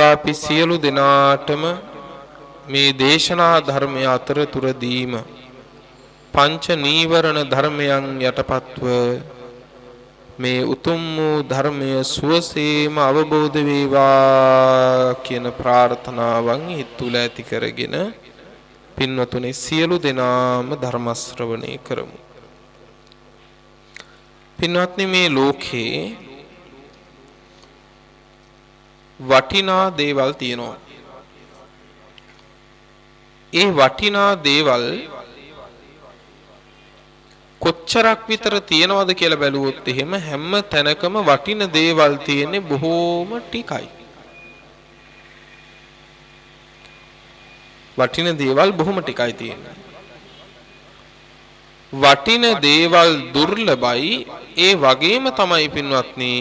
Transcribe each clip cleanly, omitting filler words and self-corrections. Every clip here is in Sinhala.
අපි සියලු දෙනාටම මේ දේශනා ධර්මය අතරතුරදීම පංච නීවරණ ධර්මයන් යටපත්ව මේ උතුම් වූ ධර්මය සුවසේම අවබෝධ වේවා කියන ප්‍රාර්ථනාවන් හිත තුළ ඇති කරගෙන පින්වතුනි සියලු දෙනාම ධර්ම ශ්‍රවණය කරමු. පින්වත්නි මේ ලෝකේ වටිනා දේවල් තියෙනවා. ඒ වටිනා දේවල් කොච්චරක් විතර තියෙනවද කියලා බැලුවොත් එහෙම හැම තැනකම වටින දේවල් තියෙන්නේ බොහෝම ටිකයි. වටින දේවල් බොහොම ටිකයි තියෙන්නේ. වටින දේවල් දුර්ලභයි. ඒ වගේම තමයි පින්වත්නි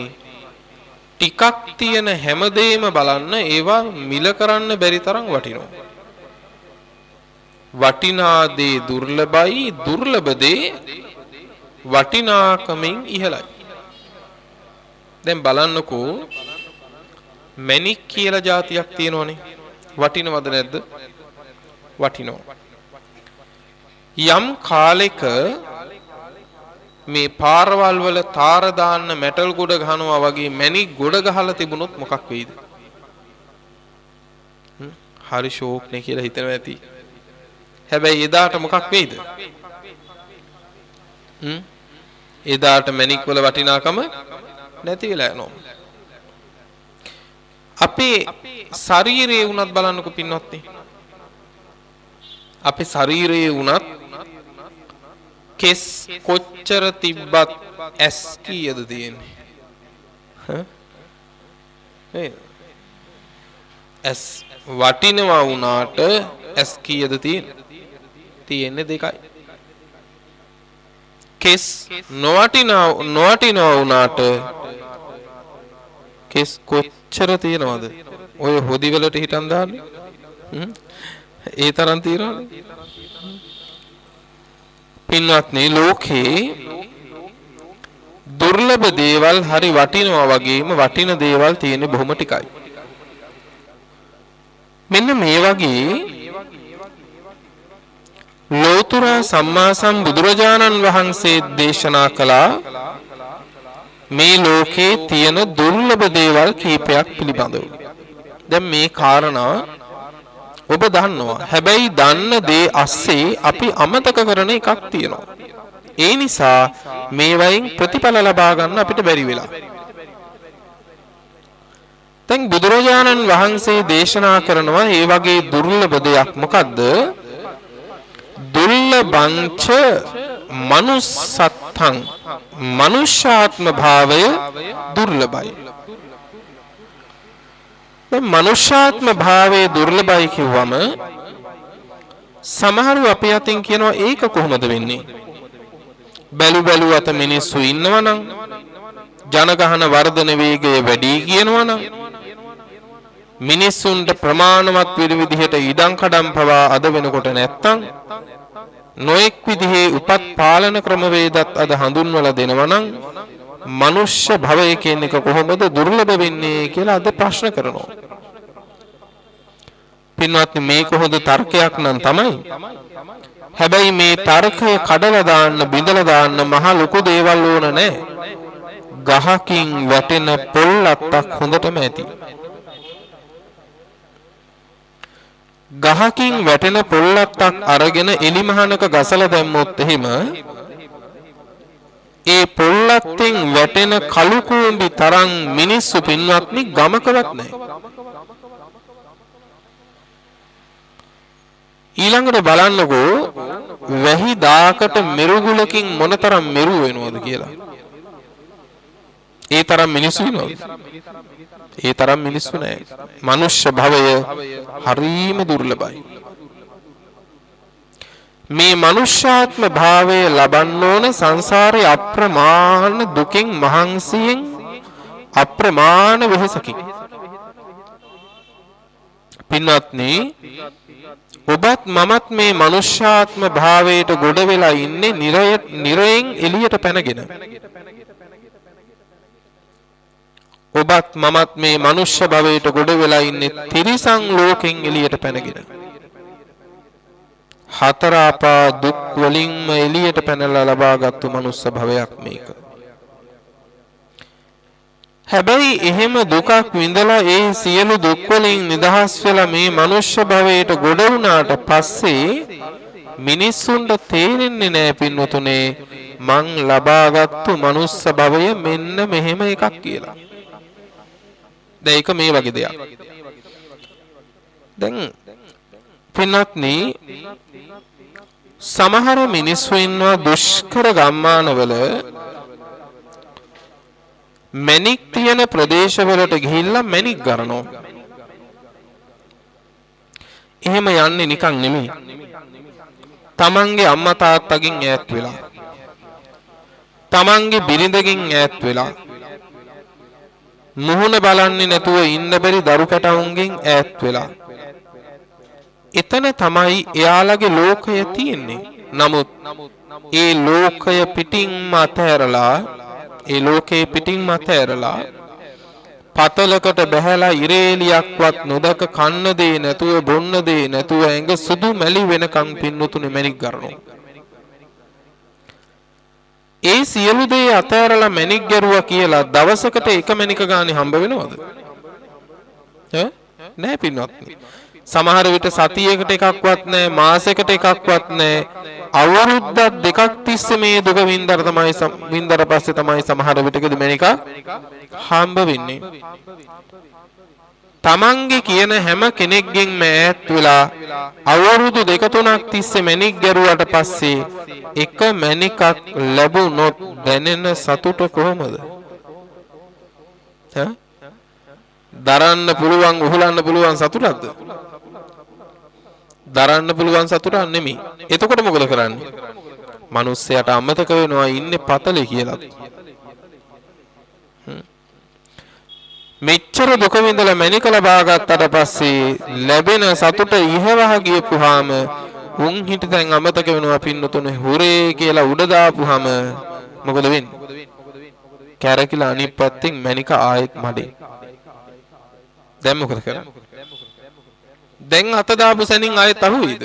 ටිකක් තියෙන හැමදේම බලන්න ඒවා මිල කරන්න බැරි තරම් වටිනවා. වටිනා දේ දුර්ලභයි, දුර්ලභ දේ වටිනාකමින් ඉහළයි. දැන් බලන්නකෝ මැණික් කියලා જાතියක් තියෙනවනේ. වටිනවද නැද්ද? වටිනවා. යම් කාලෙක මේ පාරවල් වල තාර දාන්න මෙටල් ගොඩ ගහනවා වගේ මැණික් ගොඩ ගහලා තිබුණොත් මොකක් වෙයිද? හරි ෂෝක් නේ කියලා හිතනවා ඇති. හැබැයි එදාට මොකක් වෙයිද? එදාට මැණික් වල වටිනාකම නැති වෙලා යනවා. අපේ ශරීරයේ වුණත් බලන්නකො පින්වත්නි. අපේ ශරීරයේ වුණත් කෙස් කොච්චර තිබ්බත් ඇස් කීයද තියෙන්නේ? ඇස් වටිනවා වුණාට ඇස් කීයද තියෙන්නේ? තියෙන්නේ දෙකයි. කෙස් නොවටිනවා වුණාට කෙස් කොච්චර තියෙනවද? ඔය හොදි වලට හිටන් දාන්නේ. ඒ තරම් තියෙනවද? පින්වත්නි ලෝකේ දුර්ලභ දේවල් හරි වටිනවා වගේම වටින දේවල් තියෙන්නේ බොහොම ටිකයි. මෙන්න මේ වගේ ලෝතර සම්මා සම්බුදුරජාණන් වහන්සේ දේශනා කළා මේ ලෝකේ තියෙන දුර්ලභ දේවල් කීපයක් පිළිබඳව. දැන් මේ කාරණා ඔබ දන්නවා. හැබැයි දන්න දේ අස්සේ අපි අමතක කරන එකක් තියෙනවා. ඒ නිසා මේ වයින් ප්‍රතිඵල ලබා ගන්න අපිට බැරි වෙලා. දැන් බුදුරජාණන් වහන්සේ දේශනා කරනවා මේ වගේ දුර්ලභ දෙයක් මොකද්ද? දුර්ලභංච මනුස්සත්තං මනුෂ්‍යාත්ම භාවය දුර්ලභයි. දැන් මනුෂ්‍යාත්ම භාවයේ දුර්ලභයි කිව්වම සමහරව අපි අතින් කියනවා ඒක කොහොමද වෙන්නේ? බැලු අත මිනිස්සු ඉන්නවනම් ජනගහන වර්ධන වේගය වැඩි කියනවනම් මිනිස්සුන්ට ප්‍රමාණවත් විදිහට ඉඩම් කඩම් පවා අද වෙනකොට නැත්තම් නොඑක් විදිහේ උපත් පාලන ක්‍රමවේදත් අද හඳුන්වලා දෙනවනම් මනුෂ්‍ය භවය කියන එක කොහොමද දුර්ලභ වෙන්නේ කියලා අද ප්‍රශ්න කරනවා. පින්වත්නි මේක හොඳ තර්කයක් නම් තමයි. හැබැයි මේ තර්කය කඩලා දාන්න බිඳලා දාන්න මහ ලොකු දේවල් ඕන නැහැ. ගහකින් වැටෙන පොල්ලත්තක් හොඳටම ඇති. ගහකින් වැටෙන පොල්ලත්තක් අරගෙන එලිමහනක ගසලා දැම්මොත් එහෙම ඒ පොල්ලත්තෙන් වැටෙන කළු කූඹි තරම් මිනිස්සු පින්වත්නි ගමකවත් නැහැ. ඊළඟට බලන්නකෝ වැහි දාකට මෙරුගුලකින් මොනතරම් මෙරු වෙනවද කියලා. ඒ තරම් මිනිස්සු ඉන්නවද? ඒ තරම් මිනිස්සු නැහැ. මනුෂ්‍ය භවය හරීම දුර්ලභයි. මේ මනුෂ්‍යාත්ම භාවය ලබන්න ඕන සංසාරේ අප්‍රමාණ දුකින් මහන්සියෙන් අප්‍රමාණ වෙහසකින්. පින්වත්නි ඔබත් මමත් මේ මනුෂ්‍යාත්ම භාවයට ගොඩ වෙලා ඉන්නේ නිරයෙන් එළියට පැනගෙන. ඔබත් මමත් මේ මනුෂ්‍ය භවයට ගොඩ වෙලා ඉන්නේ තිරිසන් ලෝකෙන් එළියට පැනගෙන. හතර අපා දුක් වලින්ම එළියට පැනලා ලබාගත්තු මනුෂ්‍ය භවයක් මේක. හැබැයි එහෙම දුකක් විඳලා ඒ සියලු දුක් වලින් නිදහස් වෙලා මේ මනුෂ්‍ය භවයට ගොඩ වුණාට පස්සේ මිනිස්සුන්ට තේරෙන්නේ නැහැ පින්වතුනේ මං ලබාගත්තු මනුෂ්‍ය භවය මෙන්න මෙහෙම එකක් කියලා. දැන් ඒක මේ වගේ දෙයක්. දැන් පින්වත්නි සමහර මිනිස්සු ඉන්නවා දුෂ්කර ගම්මානවල මැණික් තියෙන ප්‍රදේශවලට ගිහිල්ලා මැණික් ගන්නවා. එහෙම යන්නේ නිකන් නෙමෙයි. තමන්ගේ අම්මා තාත්තගෙන් ඈත් වෙලා. තමන්ගේ බිරිඳගෙන් ඈත් වෙලා. මුහුණ බලන්නේ නැතුව ඉන්න බැරි දරු පැටවුන්ගෙන් ඈත් වෙලා. එතන තමයි එයාලගේ ලෝකය තියෙන්නේ. නමුත් ඒ ලෝකය පිටින්ම අතහැරලා ඒ ලෝකේ පිටින්ම අතහැරලා පතලකට බැහැලා ඉරේලියක්වත් නොදක කන්න දේ නැතුව බොන්න දේ නැතුව ඇඟ සුදු මැලි වෙනකන් පින්නතුනේ මැණික් ගන්නවා. ඒ සියලු දේ අතහැරලා මැණික් ගැරුවා කියලා දවසකට එක මැණික ගානේ හම්බ වෙනවද? නෑ පින්වත්නි. සමහර විට සතියකට එකක්වත් නෑ මාසයකට එකක්වත් නෑ අවුරුද්දක් දෙකක් තිස්සේ මේ දුක වින්දර පස්සේ තමයි සමහර විටකදී මැණික හම්බ වෙන්නේ. තමන්ගේ කියන හැම කෙනෙක්ගෙන් ඈත් වෙලා අවුරුදු දෙක තුනක් තිස්සේ මැණික් ගැරුවට පස්සේ එක මැණිකක් ලැබුණොත් දැනෙන සතුට කොහමද? දරන්න පුළුවන් උහුලන්න පුළුවන් සතුටක්ද? දරන්න පුළුවන් සතුටක් නෙමෙයි. එතකොට මොකද කරන්නේ? මිනිස්සයාට අමතක වෙනවා ඉන්නේ පතලේ කියලා. මෙච්චර දුක විඳලා මැණික ලබා ගත්තට පස්සේ ලැබෙන සතුට ඉහවහ ගියපුවාම උන් හිටතෙන් අමතක වෙනවා පින්නතුනේ හොරේ කියලා උඩ දාපුවාම මොකද වෙන්නේ? කැරකිලා අනිත් පැත්තෙන් මැණික ආයෙත් මඩේ. දැන් මොකද කරන්නේ? දැන් අත දාපු සැනින් ආයෙත් අහුවේද?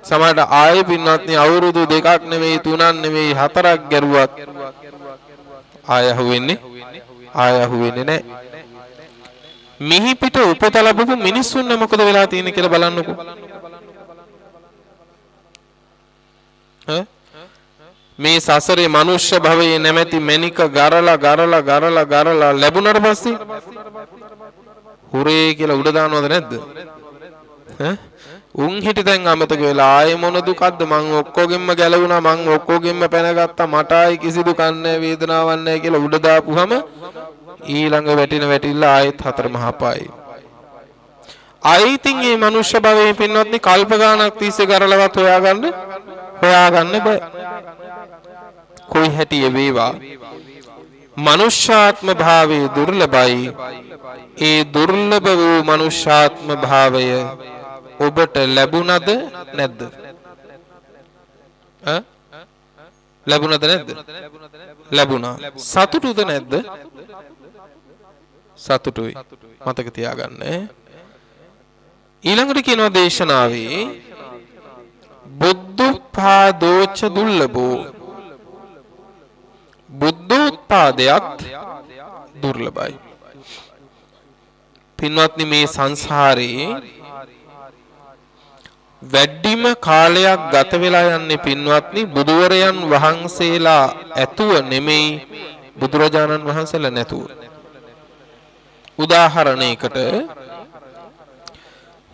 සමහරට ආයෙ පින්නත්නි අවුරුදු දෙකක් නෙවෙයි තුනක් නෙවෙයි හතරක් ගැරුවත් ආයෙ අහුවෙන්නේ නැහැ. මිහි පිට උපත ලැබපු මිනිස්සුන්ට මොකද වෙලා තියෙන්නේ කියලා බලන්නකෝ. මේ සසරේ මනුෂ්‍ය භවයේ නැමැති මැණික ගරලා ලැබුණාට පස්සේ හුරේ කියලා උඩ දානවද නැද්ද? උන් හිටිතෙන් අමතක වෙලා ආයේ මොන දුකක්ද මං ඔක්කොගෙම ගැලවුණා මං ඔක්කොගෙම පැනගත්තා මට ආයි කිසි දුකක් නැහැ වේදනාවක් නැහැ කියලා උඩ දාපුවම ඊළඟ වැටිල්ල ආයෙත් හතර මහා පායි. ආයිතින් මේ මනුෂ්‍ය භවයේ පින්වත්නි කල්ප ගානක් තිස්සේ කරලවත් හොයාගන්න බෑ. කොයි හැටියේ වේවා මනුෂ්‍යාත්ම භාවයේ දුර්ලභයි. ඒ දුර්ලභ වූ මනුෂ්‍යාත්ම භාවය ඔබට ලැබුණද නැද්ද? ලැබුණද නැද්ද? ලැබුණා. සතුටුද නැද්ද? සතුටුයි. මතක තියාගන්න. ඊළඟට කියනවා දේශනාවේ බුද්ධෝත්පාදෝච දුර්ලභෝ. බුද්ධෝත්පාදයක් දුර්ලභයි. පින්වත්නි මේ සංසාරේ වැඩිම කාලයක් ගත වෙලා යන්නේ පින්වත්නි බුදුවරයන් වහන්සේලා ඇතුව නෙමෙයි බුදුරජාණන් වහන්සේලා නැතුව. උදාහරණයකට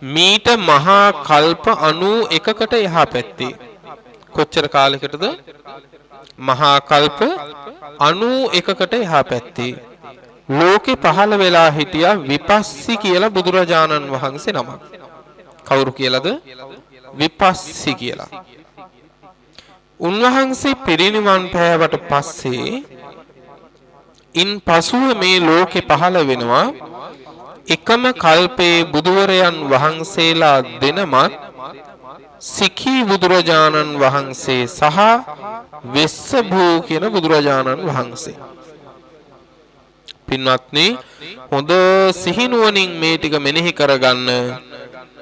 මීට මහා කල්ප 91කට එහා පැත්තේ කොච්චර කාලයකටද? මහා කල්ප 91කට එහා පැත්තේ ලෝකේ පහළ වෙලා හිටියා විපස්සි කියලා බුදුරජාණන් වහන්සේ නමක්. කවුරු කියලාද? විපස්සි කියලා. උන්වහන්සේ පිරිනිවන් පෑවට පස්සේ ඉන් පසුව මේ ලෝකේ පහළ වෙනවා එකම කල්පේ බුදුවරයන් වහන්සේලා දෙනමත් සිඛී බුදුරජාණන් වහන්සේ සහ වෙස්සභූ කියන බුදුරජාණන් වහන්සේ. පින්වත්නි හොඳ සිහිනුවණින් මේ ටික මෙනෙහි කරගන්න.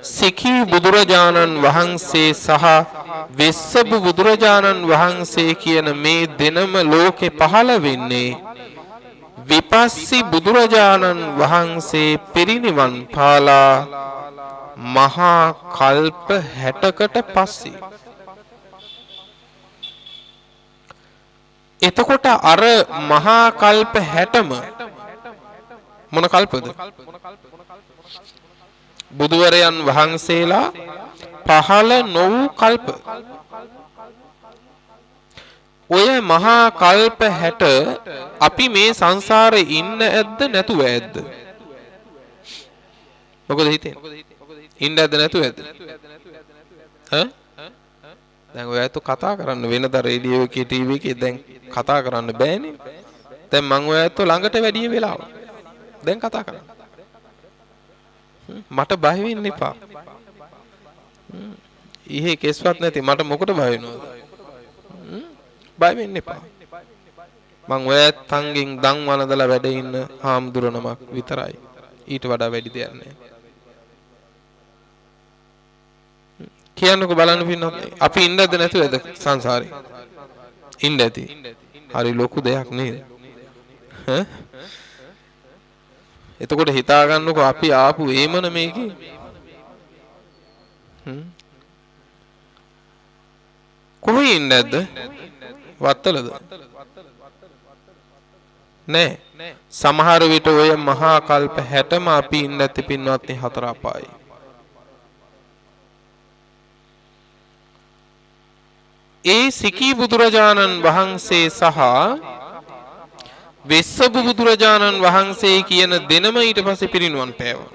සිකී බුදුරජාණන් වහන්සේ සහ වෙස්සබු බුදුරජාණන් වහන්සේ කියන මේ දෙනම ලෝකේ පහළ වෙන්නේ විපස්සී බුදුරජාණන් වහන්සේ පිරිනිවන් පාලා මහා කල්ප 60කට පස්සේ. එතකොට අර මහා කල්ප 60ම මොන කල්පද? බුදුවරයන් වහන්සේලා පහළ නොවූ කල්ප. ඔය මහා කල්ප 60 අපි මේ සංසාරේ ඉන්න ඇද්ද නැතුව ඇද්ද? මොකද හිතෙන්නේ? ඉන්න ඇද්ද නැතුව ඇද්ද? ඈ? දැන් ඔයත් කතා කරන්න වෙනද රේඩියෝ එකේ ටීවී එකේ දැන් කතා කරන්න බෑනේ. දැන් මම ඔයත් ළඟට වැඩි වෙලාව. දැන් කතා කරන්න. මට බය වෙන්න එපා. ඉහි කෙස්වත් නැති මට මොකට බය වෙනවද? බය වෙන්න එපා. මං ඔයත් තංගෙන් දන් වනදලා වැඩ ඉන්න හාමුදුරනමක් විතරයි. ඊට වඩා වැඩි දෙයක් නැහැ. කියන්නකෝ බලන්න පින්නත් අපි ඉන්නද නැතුවද සංසාරේ? ඉන්න ඇති. හරි ලොකු දෙයක් නේද? ඈ එතකොට හිතා ගන්නකො අපි ආපු ඒමන මේකේ කොහේ ඉන්නේ නැද්ද? වත්තලද? නෑ. සමහර විට ඔය මහා කල්ප 60ම අපි ඉන්නේ නැති පින්වත්නි හතර අපායි. ඒ සිකී බුදුරජාණන් වහන්සේ සහ වෙස්සබු බුදුරජාණන් වහන්සේ කියන දෙනම ඊට පස්සේ පිරිනිවන් පෑවා.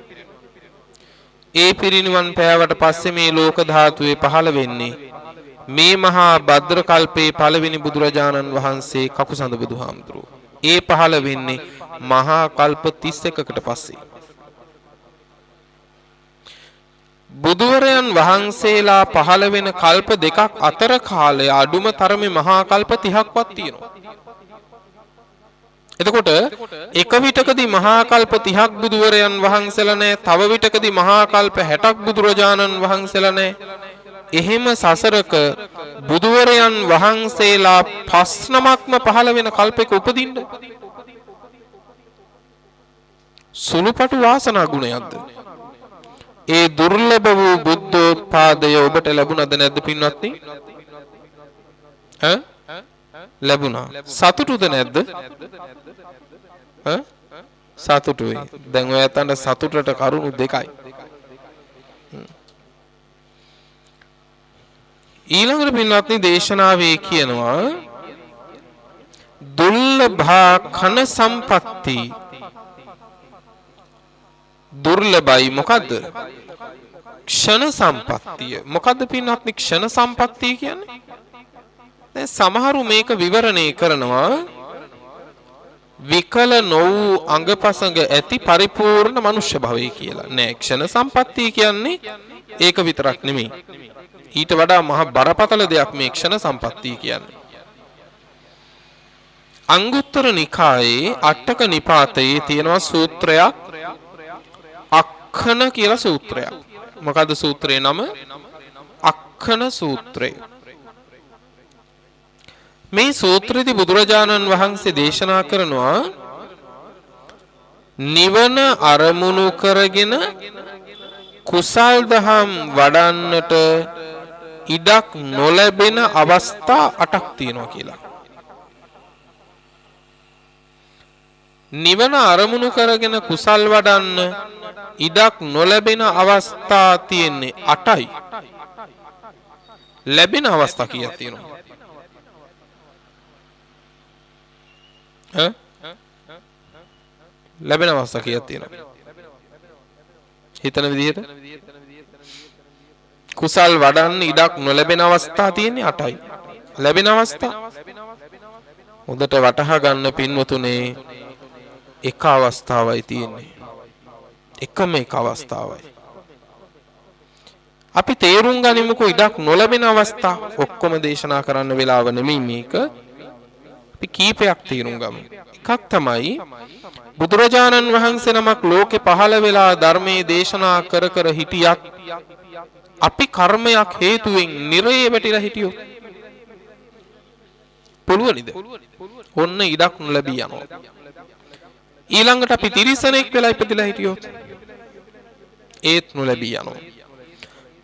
ඒ පිරිනිවන් පෑවට පස්සේ මේ ලෝක ධාතුවේ පහළ වෙන්නේ මේ මහා භද්‍ර කල්පේ පළවෙනි බුදුරජාණන් වහන්සේ කකුසඳ බුදුහාමුදුරුවෝ. ඒ පහළ වෙන්නේ මහා කල්ප 31කට පස්සේ. බුදුවරයන් වහන්සේලා පහළ වෙන කල්ප දෙකක් අතර කාලය අඩුම තරමේ මහා කල්ප 30ක්වත් තියෙනවා. එතකොට එක විටකදී මහා කල්ප 30ක් බුදුවරයන් වහන්සේලා නැහැ. තව විටකදී මහා කල්ප 60ක් බුදුරජාණන් වහන්සේලා නැහැ. එහෙම සසරක බුදුවරයන් වහන්සේලා 5 නමක්ම පහළ වෙන කල්පයක උපදින්න සුළුපටු වාසනා ගුණයක්ද? ඒ දුර්ලභ වූ බුද්ධෝත්පාදය ඔබට ලැබුණද නැද්ද පින්වත්නි? ඈ ලැබුණා. සතුටුද නැද්ද? ඈ සතුටුයි. දැන් ඔය අතන සතුටට කරුණු දෙකයි. ඊළඟට පින්වත්නි දේශනාවේ කියනවා දුර්ලභා කන සම්පatti. දුර්ලභයි මොකද්ද? ක්ෂණ සම්පත්තිය. මොකද්ද පින්වත්නි ක්ෂණ සම්පත්තිය කියන්නේ? දැන් සමහරු මේක විවරණය කරනවා විකල නො වූ අංගපසංග ඇති පරිපූර්ණ මනුෂ්‍ය භවය කියලා. නෑ ක්ෂණ සම්පත්තිය කියන්නේ ඒක විතරක් නෙමෙයි. ඊට වඩා මහ බරපතල දෙයක් මේ ක්ෂණ සම්පත්තිය කියන්නේ. අංගුත්තර නිකායේ අට්ඨක නිපාතයේ තියෙනවා සූත්‍රයක් අක්ඛන කියලා සූත්‍රයක්. මොකද්ද සූත්‍රයේ නම? අක්ඛන සූත්‍රය. මේ සූත්‍රයේදී බුදුරජාණන් වහන්සේ දේශනා කරනවා නිවන අරමුණු කරගෙන කුසල් දහම් වඩන්නට ඉඩක් නොලැබෙන අවස්ථා 8ක් තියෙනවා කියලා. නිවන අරමුණු කරගෙන කුසල් වඩන්න ඉඩක් නොලැබෙන අවස්ථා තියෙන්නේ 8යි. ලැබෙන අවස්ථා කීයක් තියෙනවද? ලැබෙන අවස්ථා කීයක් තියෙනවද? හිතන විදිහට කුසල් වඩන්න ඉඩක් නොලැබෙන අවස්ථා තියෙන්නේ 8යි. ලැබෙන අවස්ථා හොඳට වටහා ගන්න පින්වතුනේ එක අවස්ථාවයි තියෙන්නේ. එකම එක අවස්ථාවයි. අපි තේරුම් ගනිමුකෝ ඉඩක් නොලැබෙන අවස්ථා ඔක්කොම දේශනා කරන්න වෙලාව නෙමෙයි මේක. අපි කීපයක් තේරුම් ගමු. එකක් තමයි බුදුරජාණන් වහන්සේ නමක් ලෝකේ පහළ වෙලා ධර්මයේ දේශනා කර කර හිටියත් අපි කර්මයක් හේතුවෙන් නිරේ වැටිලා හිටියොත් පුළුවනිද? ඔන්න ඉඩක් නොලැබී යනවා. ඊළඟට අපි තිරිසනෙක් වෙලා ඉපදිලා හිටියොත් ඒත් නොලැබී යනවා.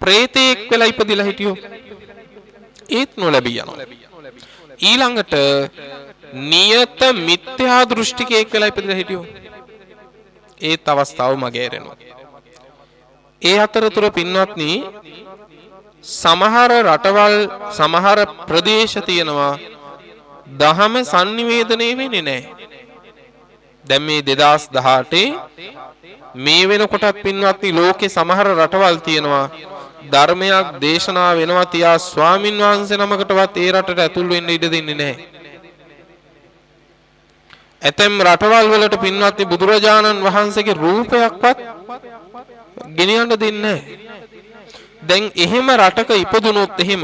ප්‍රේතෙක් වෙලා ඉපදිලා හිටියොත් ඒත් නොලැබී යනවා. ඊළඟට නියත මිත්‍යා දෘෂ්ටිකයෙක් වෙලා ඉපදිලා හිටියොත් ඒත් අවස්ථාව මගහැරෙනවා. ඒ අතරතුර පින්වත්නි සමහර රටවල් සමහර ප්‍රදේශ තියෙනවා දහම sannivedanaya වෙන්නේ නැහැ. දැන් මේ 2018 මේ වෙනකොටත් පින්වත්නි ලෝකේ සමහර රටවල් තියෙනවා ධර්මයක් දේශනා වෙනවා තියා ස්වාමින් වහන්සේ නමකටවත් ඒ රටට ඇතුල් වෙන්න ඉඩ දෙන්නේ නැහැ. ඇතැම් රටවල් වලට පින්වත්නි බුදුරජාණන් වහන්සේගේ රූපයක්වත් ගෙනියන්න දෙන්නේ නැහැ. දැන් එහෙම රටක ඉපදුනොත් එහෙම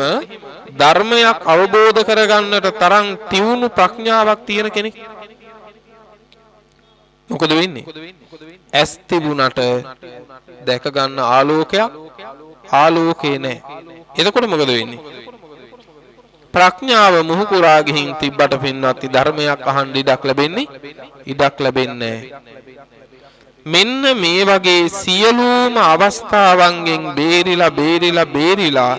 ධර්මයක් අවබෝධ කරගන්නට තරම් තියුණු ප්‍රඥාවක් තියෙන කෙනෙක් මොකද වෙන්නේ? ඇස් තිබුණට දැක ගන්න ආලෝකේ නැහැ. එතකොට මොකද වෙන්නේ? ප්‍රඥාව මුහු කුරා ගිහින් තිබ්බට පින්නත් ධර්මයක් අහන්න ඉඩක් ලැබෙන්නේ මෙන්න මේ වගේ සියලුම අවස්ථාවන්ගෙන් බේරිලා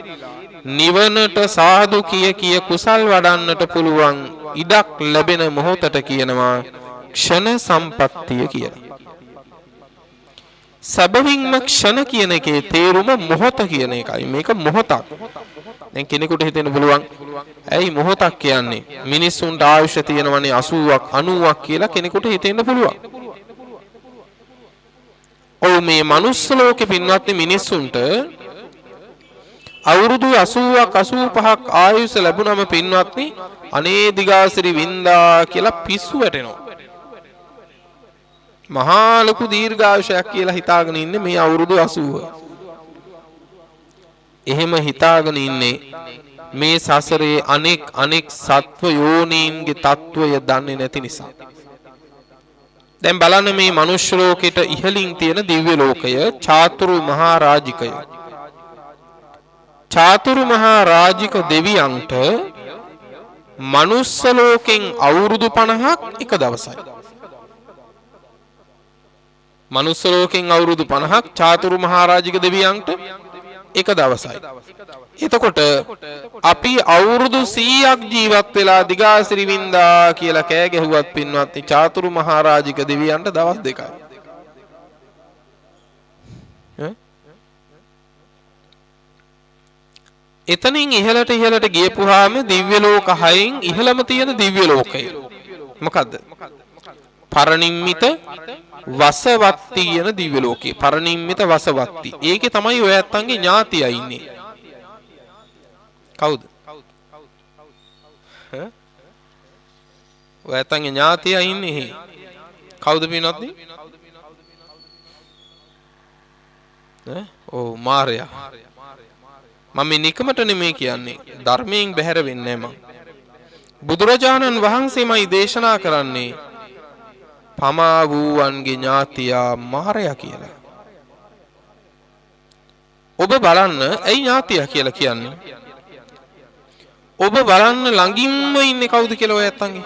නිවනට සාදු කිය කුසල් වඩන්නට පුළුවන් ඉඩක් ලැබෙන මොහොතට කියනවා ක්ෂණ සම්පත්තිය කියලා. සැබවින්ම ක්ෂණ කියන එකේ තේරුම මොහොත කියන එකයි. මේක මොහොතක්. දැන් කෙනෙකුට හිතෙන්න පුළුවන් ඇයි මොහොතක් කියන්නේ? මිනිස්සුන්ට ආයුෂ තියෙනවනේ 80ක් 90ක් කියලා කෙනෙකුට හිතෙන්න පුළුවන්. ඔව් මේ මනුස්ස ලෝකේ පින්වත්නි මිනිස්සුන්ට අවුරුදු 80ක් 85ක් ආයුෂ ලැබුණම පින්වත්නි අනේ දිගාසිරි වින්දා කියලා පිස්සු වැටෙනවා. මහා ලොකු දීර්ඝායුෂයක් කියලා හිතාගෙන ඉන්නේ මේ අවුරුදු 80. එහෙම හිතාගෙන ඉන්නේ මේ සසරේ අනෙක් සත්ව යෝනීන්ගේ తত্ত্বය දන්නේ නැති නිසා. දැන් බලන්න මේ මනුෂ්‍ය ලෝකෙට ඉහළින් තියෙන දිව්‍ය ලෝකය චාතුරු මහා රාජිකය. චාතුරු මහා රාජික දෙවියන්ට මනුස්ස ලෝකෙන් අවුරුදු 50ක් එක දවසයි. මනුස්ස ලෝකෙන් අවුරුදු 50ක් චාතුරු මහා රාජික දෙවියන්ට එක දවසයි. එතකොට අපි අවුරුදු 100ක් ජීවත් වෙලා දිගාසිරි වින්දා කියලා කෑ ගැහුවත් පින්වත්නි චාතුරු මහා රාජික දෙවියන්ට දවස් දෙකයි. එතනින් ඉහළට ගියපුවාම දිව්‍ය ලෝක 6න් ඉහළම තියෙන දිව්‍ය ලෝකය මොකද්ද? පරිනිම්මිත වසවත්ති කියන දිව්‍ය ලෝකේ. පරිනිම්මිත වසවත්ති. ඒකේ තමයි ඔය ඇත්තන්ගේ ඥාතිය ඉන්නේ. කවුද? ඔය ඇත්තන්ගේ ඥාතිය ඉන්නේ. කවුද පින්වත්නි? ඔව් මාරයා. මම නිකමට නෙමෙයි කියන්නේ. ධර්මයෙන් බැහැර වෙන්නේ නැහැ මම. බුදුරජාණන් වහන්සේමයි දේශනා කරන්නේ පමා වූවන්ගේ ඥාතියා මාරයා කියලා. ඔබ බලන්න ඇයි ඥාතියා කියලා කියන්නේ? ඔබ බලන්න ළඟින්ම ඉන්නේ කවුද කියලා ඔය ඇත්තන්ගේ.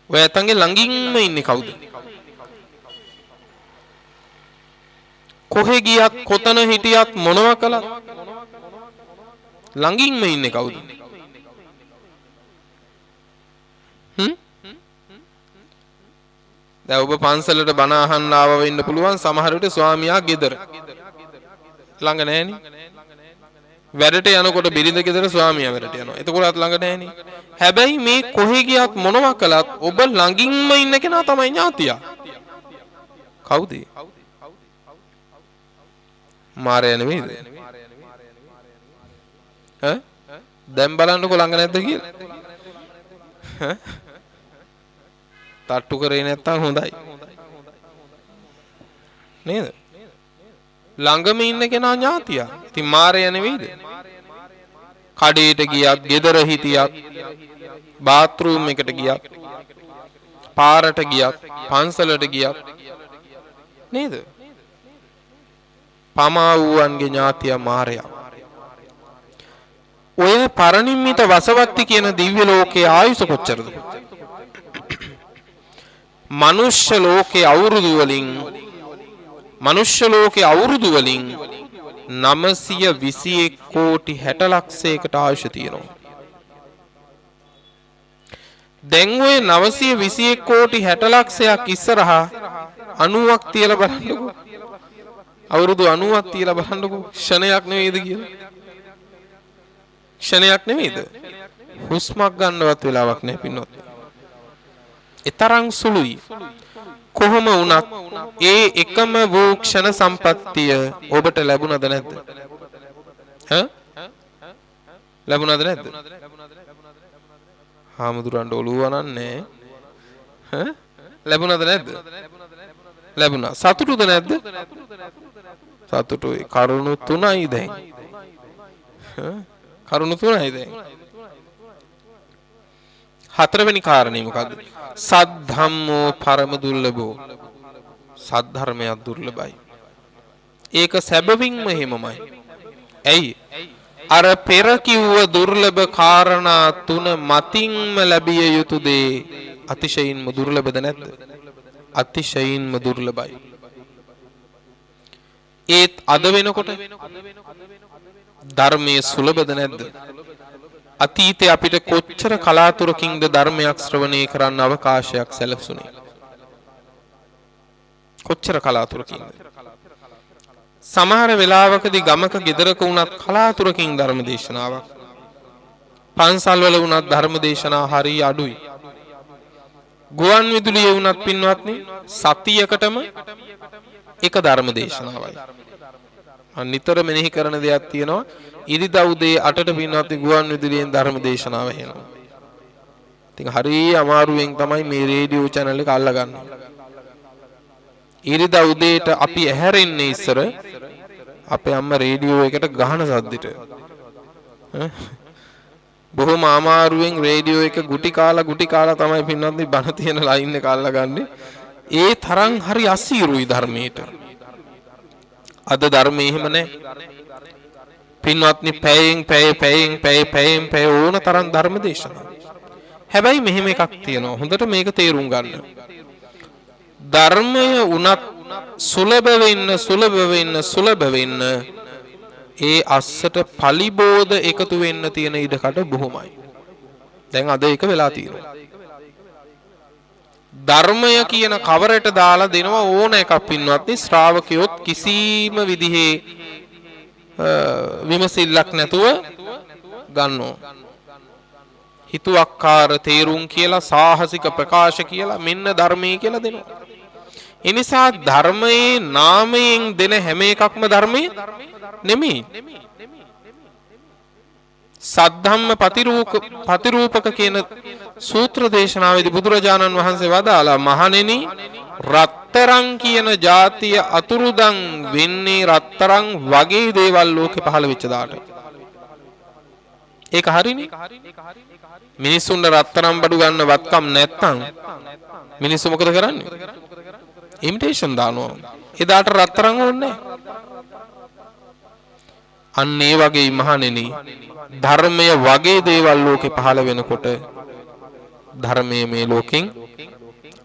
ඔය ඇත්තන්ගේ ළඟින්ම ඉන්නේ කවුද? කොහෙ ගියත් කොතන හිටියත් මොනවා කළත් ළඟින්ම ඉන්නේ කවුද? දැන් ඔබ පන්සලට බණ අහන්න ආව වෙන්න පුළුවන් සමහර විට ස්වාමියා ගෙදර ළඟ නැහෙනේ. වැඩට යනකොට බිරිඳ ගෙදර ස්වාමියා වැඩට යනවා. එතකොටත් ළඟ නැහෙනේ. හැබැයි මේ කොහෙ ගියත් මොනවා කළත් ඔබ ළඟින්ම ඉන්න කෙනා තමයි ඥාතියා. කවුද? මාරයා නෙවෙයිද? දැන් බලන්නකො ළඟ නැද්ද කියලා. තට්ටු කරේ නැත්තම් හොඳයි. නේද? ළඟම ඉන්න කෙනා ඥාතියා. ඉතින් මාරයා නෙවෙයිද? කඩේට ගියත්, ගෙදර හිටියත්, බාත්රූම් එකට ගියත්, පාරට ගියත්, පන්සලට ගියත් නේද? පමා වූවන්ගේ ඥාතිය මාරයා. ඔය පරිනිම්මිත වසවත්ති කියන දිව්‍ය ලෝකයේ ආයුෂ කොච්චරද? මනුෂ්‍ය ලෝකයේ අවුරුදු වලින් 921 කෝටි 60 ලක්ෂයකට ආයුෂ තියෙනවා. දැන් ඔය 921 කෝටි 60 ලක්ෂයක් ඉස්සරහා 90ක් තියලා බලන්නකෝ. අවුරුදු 90ක් තියලා බලන්නකෝ. ක්ෂණයක් නෙවෙයිද කියලා? ක්ෂණයක් නෙවෙයිද? හුස්මක් ගන්නවත් වෙලාවක් නැහැ පින්නොත්. ඒ තරම් සුළුයි. කොහොම වුණත් ඒ එකම වූ ක්ෂණ සම්පත්තිය ඔබට ලැබුණද නැද්ද? ලැබුණද නැද්ද? හාමුදුරන්ට ඔළුව වනන්නේ ලැබුණද නැද්ද? ලැබුණා. සතුටුද නැද්ද? සතුටුයි. කරුණු තුනයි දැන්. කරුණු තුනයි දැන්. හතරවෙනි කාරණේ මොකද්ද? සද්ධම්මෝ පරම දුර්ලභෝ. සද්ධර්මයක් දුර්ලභයි. ඒක සැබවින්ම එහෙමමයි. ඇයි? අර පෙර කිව්ව දුර්ලභ කාරණා තුන මතින්ම ලැබිය යුතු දේ අතිශයින්ම දුර්ලභද නැද්ද? අතිශයින්ම දුර්ලභයි. ඒත් අද වෙනකොට ධර්මයේ සුලභද නැද්ද? අතීතේ අපිට කොච්චර කලාතුරකින්ද ධර්මයක් ශ්‍රවණය කරන්න අවකාශයක් සැලසුනේ? කොච්චර කලාතුරකින්ද? සමහර වෙලාවකදී ගමක ගෙදරක වුණත් කලාතුරකින් ධර්ම දේශනාවක්. පන්සල් වල වුණත් ධර්ම දේශනා හරිය අඩුයි. ගුවන් විදුලියේ වුණත් පින්වත්නි සතියකටම එක ධර්ම දේශනාවයි. නිතර මෙනෙහි කරන දෙයක් තියෙනවා. ඉරිදා උදේ 8ට පින්වත්නි ගුවන් විදුලියෙන් ධර්ම දේශනාව එනවා. ඉතින් හරිය අමාරුවෙන් තමයි මේ රේඩියෝ channel එක අල්ලගන්නේ. ඉරිදා උදේට අපි ඇහැරෙන්නේ ඉස්සර අපේ අම්මා රේඩියෝ එකට ගහන සද්දෙට. බොහොම අමාරුවෙන් රේඩියෝ එක ගුටි කාලා තමයි පින්වත්නි බණ තියෙන ලයින් එක අල්ලගන්නේ. ඒ තරම් හරි අසීරුයි ධර්මයට. අද ධර්මයේ එහෙම නැහැ. පින්වත්නි පැයෙන් පැය ඕන තරම් ධර්ම දේශනා. හැබැයි මෙහෙම එකක් තියෙනවා. හොඳට මේක තේරුම් ගන්න. ධර්මය උනත් සුලභ වෙන්න ඒ අස්සට පලිබෝධ එකතු වෙන්න තියෙන ඉඩකට බොහොමයි. දැන් අද ඒක වෙලා තියෙනවා. ධර්මය කියන කවරට දාලා දෙනවා ඕන එකක් පින්වත්නි ශ්‍රාවකයොත් කිසිම විදිහේ විමසිල්ලක් නැතුව ගන්නවා. හිතුවක්කාර තේරුම් කියලා සාහසික ප්‍රකාශ කියලා මෙන්න ධර්මයේ කියලා දෙනවා. ඒ නිසා ධර්මයේ නාමයෙන් දෙන හැම එකක්ම ධර්මයේ නෙමෙයි. සද්ධම්ම පතිරූපක කියන සූත්‍ර දේශනාවේදී බුදුරජාණන් වහන්සේ වදාලා මහණෙනි රත්තරන් කියන જાතිය අතුරුදන් වෙන්නේ රත්තරන් වගේ දේවල් ලෝකේ පහළ වෙච්ච දාට. ඒක හරිනේ. මිනිස්සුන්ට රත්තරන් බඩු ගන්න වත්කම් නැත්තම් මිනිස්සු මොකද කරන්නේ? ඉමිටේෂන් දානවා. එදාට රත්තරන් ඕනේ නැහැ. අන්න ඒ වගේ මහණෙනි ධර්මය වගේ දේවල් ලෝකේ පහළ වෙනකොට ධර්මයේ මේ ලෝකෙන්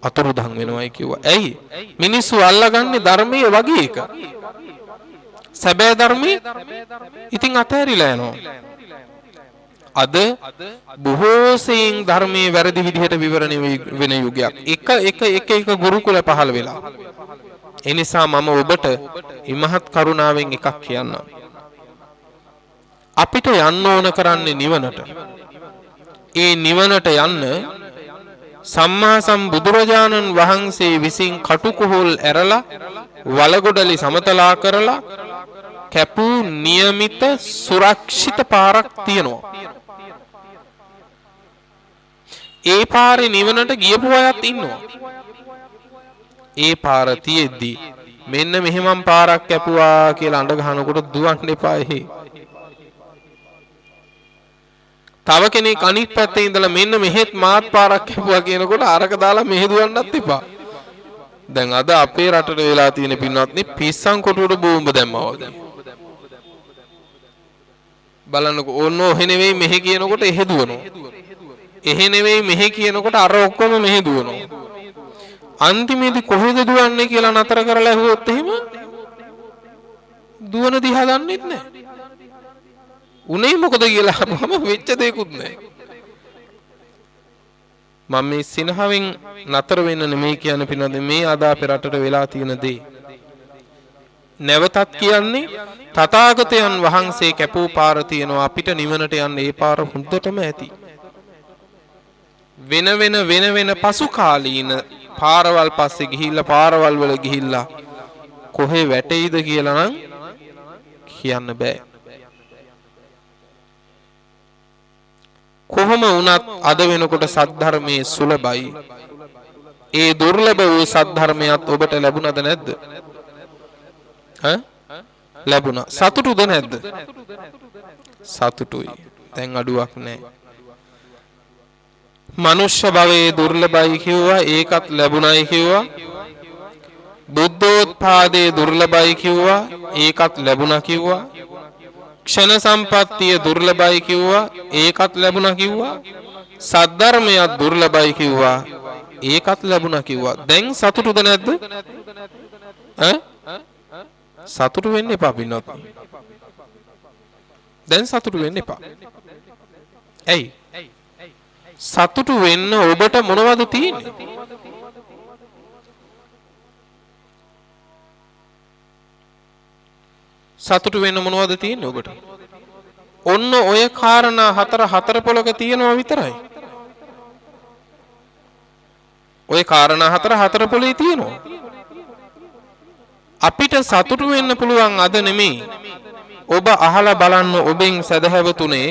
අතුරුදහන් වෙනවයි කිව්වා. ඇයි? මිනිස්සු අල්ලගන්නේ ධර්මයේ වගේ එක. සැබෑ ධර්මයේ ඉතින් අතහැරිලා යනවා. අද බොහෝ සෙයින් ධර්මයේ වැරදි විදිහට විවරණය වෙන යුගයක්. එක ගුරුකුල පහළ වෙලා. ඒ නිසා මම ඔබට ඉමහත් කරුණාවෙන් එකක් කියන්නම්. අපිට යන්න ඕන කරන්නේ නිවනට. ඒ නිවනට යන්න සම්මා සම්බුදුරජාණන් වහන්සේ විසින් කටුකොහල් ඇරලා වලගොඩලි සමතලා කරලා කැපූ නියමිත සුරක්ෂිත පාරක් තියෙනවා. ඒ පාරේ නිවනට ගියපු අයත් ඉන්නවා. ඒ පාර තියෙද්දි මෙන්න මෙහෙමම් පාරක් කැපුවා කියලා අඬ ගහනකොට දුවන්න එපා. තව කෙනෙක් අනිත් පැත්තේ ඉඳලා මෙන්න මෙහෙත් මාත් පාරක් කැපුවා කියනකොට අරක දාලා මෙහෙ දුවන්නත් එපා. දැන් අද අපේ රටට වෙලා තියෙන පින්වත්නි පිස්සන් කොටුවට බෝම්බ දැම්මා වගේ. බලන්නකෝ ඕනෝ එහෙ නෙවෙයි මෙහෙ කියනකොට එහෙ දුවනවා. එහෙ නෙවෙයි මෙහෙ කියනකොට අර ඔක්කොම මෙහෙ දුවනවා. අන්තිමේදී කොහෙද දුවන්නේ කියලා නතර කරලා ඇහුවොත් එහෙම දුවන දිහා දන්නෙත් නැහැ. උනේ මොකද කියලා අහපුවම වෙච්ච දෙයක්වත් නැහැ. මම මේ සිනහවෙන් නතර වෙන්න නෙමෙයි කියන්නේ පින්නදී මේ අද අපේ රටට වෙලා තියෙන දේ. නැවතත් කියන්නේ තථාගතයන් වහන්සේ කැපූ පාර තියෙනවා අපිට නිවනට යන්න ඒ පාර හොඳටම ඇති. වෙන වෙන පසු කාලීන පාරවල් පස්සේ ගිහිල්ලා පාරවල් වල ගිහිල්ලා කොහෙ වැටෙයිද කියලා නම් කියන්න බෑ. කොහොම වුණත් අද වෙනකොට සද්ධර්මයේ සුලභයි. ඒ දුර්ලභ වූ සද්ධර්මයක් ඔබට ලැබුණද නැද්ද? ලැබුණා. සතුටුද නැද්ද? සතුටුයි. දැන් අඩුවක් නැහැ. මනුෂ්‍ය භවයේ දුර්ලභයි කිව්වා ඒකත් ලැබුණයි කිව්වා. බුද්ධෝත්පාදයේ දුර්ලභයි කිව්වා ඒකත් ලැබුණා කිව්වා. ක්ෂණ සම්පත්තිය දුර්ලභයි කිව්වා ඒකත් ලැබුණා කිව්වා. සද්ධර්මයක් දුර්ලභයි කිව්වා ඒකත් ලැබුණා කිව්වා. දැන් සතුටුද නැද්ද? සතුටු වෙන්න එපා පින්නත්. දැන් සතුටු වෙන්න එපා. ඇයි? සතුටු වෙන්න ඔබට මොනවද තියෙන්නේ? සතුටු වෙන්න මොනවද තියෙන්නේ ඔබට? ඔන්න ඔය කාරණා හතර පොලක තියෙනවා විතරයි. ඔය කාරණා හතර පොලේ තියෙනවා. අපිට සතුටු වෙන්න පුළුවන් අද නෙමෙයි. ඔබ අහලා බලන්න ඔබෙන් සදහැවතුනේ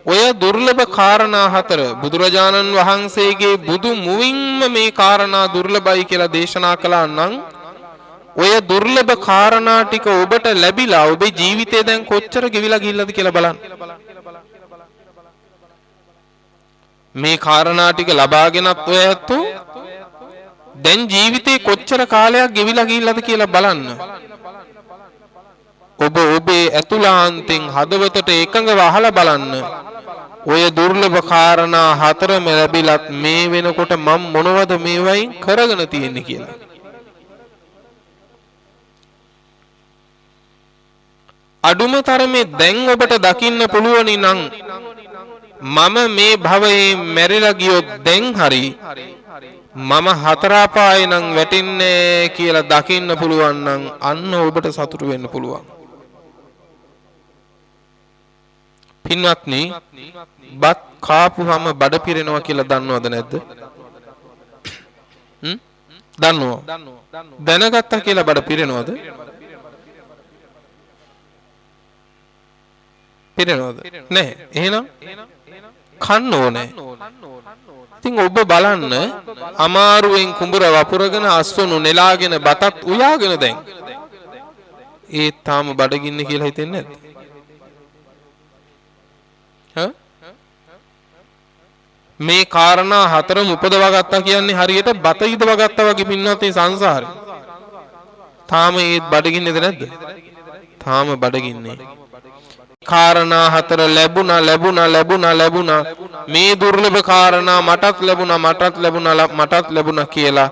ඔය දුර්ලභ කාරණා හතර බුදුරජාණන් වහන්සේගේ බුදු මුවින්ම මේ කාරණා දුර්ලභයි කියලා දේශනා කළා නම් ඔය දුර්ලභ කාරණා ටික ඔබට ලැබිලා ඔබේ ජීවිතේ දැන් කොච්චර ගෙවිලා ගිහිල්ලාද කියලා බලන්න. මේ කාරණා ටික ලබාගෙනත් ඔය ඇත්තෝ දැන් ජීවිතේ කොච්චර කාලයක් ගෙවිලා ගිහිල්ලාද කියලා බලන්න. ඔබ ඔබේ ඇතුළාන්තෙන් හදවතට එකඟව අහලා බලන්න. ඔය දුර්ලභ කාරණා හතරම ලැබිලත් මේ වෙනකොට මම මොනවද මේ වයින් කරගෙන තියෙන්නේ කියලා. අඩුම තරමේ දැන් ඔබට දකින්න පුළුවනි නම් මම මේ භවයේ මැරිලා ගියොත් දැන් හරි මම හතර අපායේ නම් වැටෙන්නේ කියලා දකින්න පුළුවන් නම් අන්න ඔබට සතුටු වෙන්න පුළුවන්. පින්වත්නි බත් කාපුවම බඩ පිරෙනවා කියලා දන්නවද නැද්ද? දන්නව. දැනගත්තා කියලා බඩ පිරෙනවද? පිරෙනවද? නැහැ. එහෙනම් කන්න ඕනේ. ඉතින් ඔබ බලන්න අමාරුවෙන් කුඹර වපුරගෙන අස්වනු නෙලාගෙන බතත් උයාගෙන දැන් ඒ තාම බඩගින්න කියලා හිතෙන්නේ නැද්ද? මේ කාරණා හතරම උපදවා ගත්තා කියන්නේ හරියට බත ඉදව ගත්තා වගේ පින්නත් මේ සංසාරේ. තාම ඒත් බඩගින්නේද නැද්ද? තාම බඩගින්නේ. කාරණා හතර ලැබුණා මේ දුර්ලභ කාරණා මටත් ලැබුණා කියලා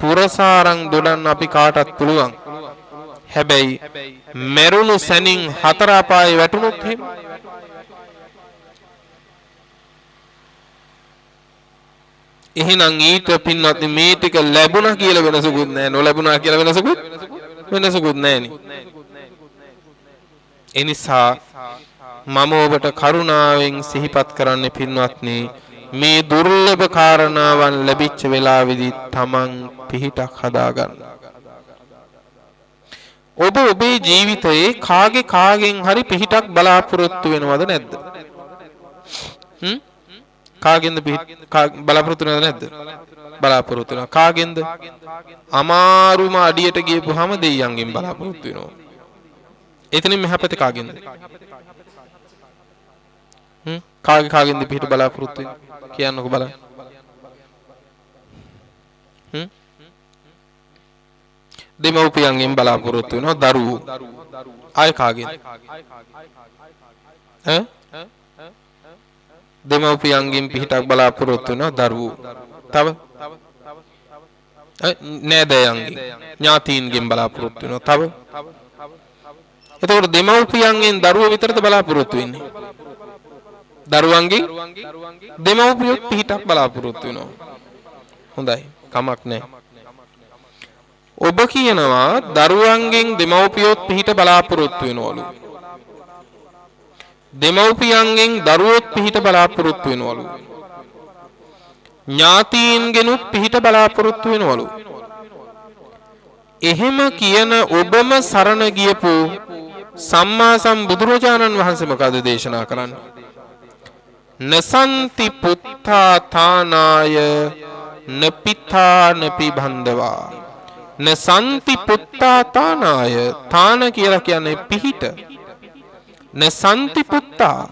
පුරසාරං දොඩන්න අපි කාටත් පුළුවන්. හැබැයි මෙරුණු සැනින් හතර අපායේ වැටුණොත් එහෙම එහෙනම් ඊට පින්නත් මේ ටික ලැබුණා කියලා වෙනසකුත් නැහැ නොලැබුණා කියලා වෙනසකුත් නැහෙනි. ඒ නිසා මම ඔබට කරුණාවෙන් සිහිපත් කරන්නේ පින්වත්නි මේ දුර්ලභ කාරණාවන් ලැබිච්ච වෙලාවේදී තමන් පිහිටක් හදාගන්න. ඔබ ඔබේ ජීවිතයේ කාගෙන් හරි පිහිටක් බලාපොරොත්තු වෙනවද නැද්ද? කාගෙන්ද බලාපොරොත්තු වෙනවද නැද්ද? බලාපොරොත්තු වෙනවා. කාගෙන්ද? අමාරුම අඩියට ගියපුවාම දෙයියන්ගෙන් බලාපොරොත්තු වෙනවා. එතනින් මෙහා පැත්තේ කාගෙන්ද? කාගෙන්ද පිහිට බලාපොරොත්තු වෙන්නේ කියන්නකෝ බලන්න. දෙමව්පියන්ගෙන් බලාපොරොත්තු වෙනවා දරුවෝ. ආය කාගෙන්ද? දෙමව්පියන්ගෙන් පිහිටක් බලාපොරොත්තු වෙනවා දරුවෝ. තව නෑදෑයන්ගෙන් ඥාතීන්ගෙන් බලාපොරොත්තු වෙනවා. තව එතකොට දෙමව්පියන්ගෙන් දරුවෝ විතරද බලාපොරොත්තු වෙන්නේ? දරුවන්ගෙන් දෙමව්පියෝ පිහිටක් බලාපොරොත්තු වෙනවා. හොඳයි කමක් නැහැ. ඔබ කියනවා දරුවන්ගෙන් දෙමව්පියොත් පිහිට බලාපොරොත්තු වෙනවලු. දෙමව්පියන්ගෙන් දරුවොත් පිහිට බලාපොරොත්තු වෙනවලු. ඥාතීන්ගෙනුත් පිහිට බලාපොරොත්තු වෙනවලු. එහෙම කියන ඔබම සරණ ගියපු සම්මා සම්බුදුරජාණන් වහන්සේ මොකද දේශනා කරන්නේ? නසන්ති පුත්තා තානාය නපිතා නපිබන්දවා. නසන්ති පුත්තා තානාය. තාන කියලා කියන්නේ පිහිට. නසන්ති පුත්තා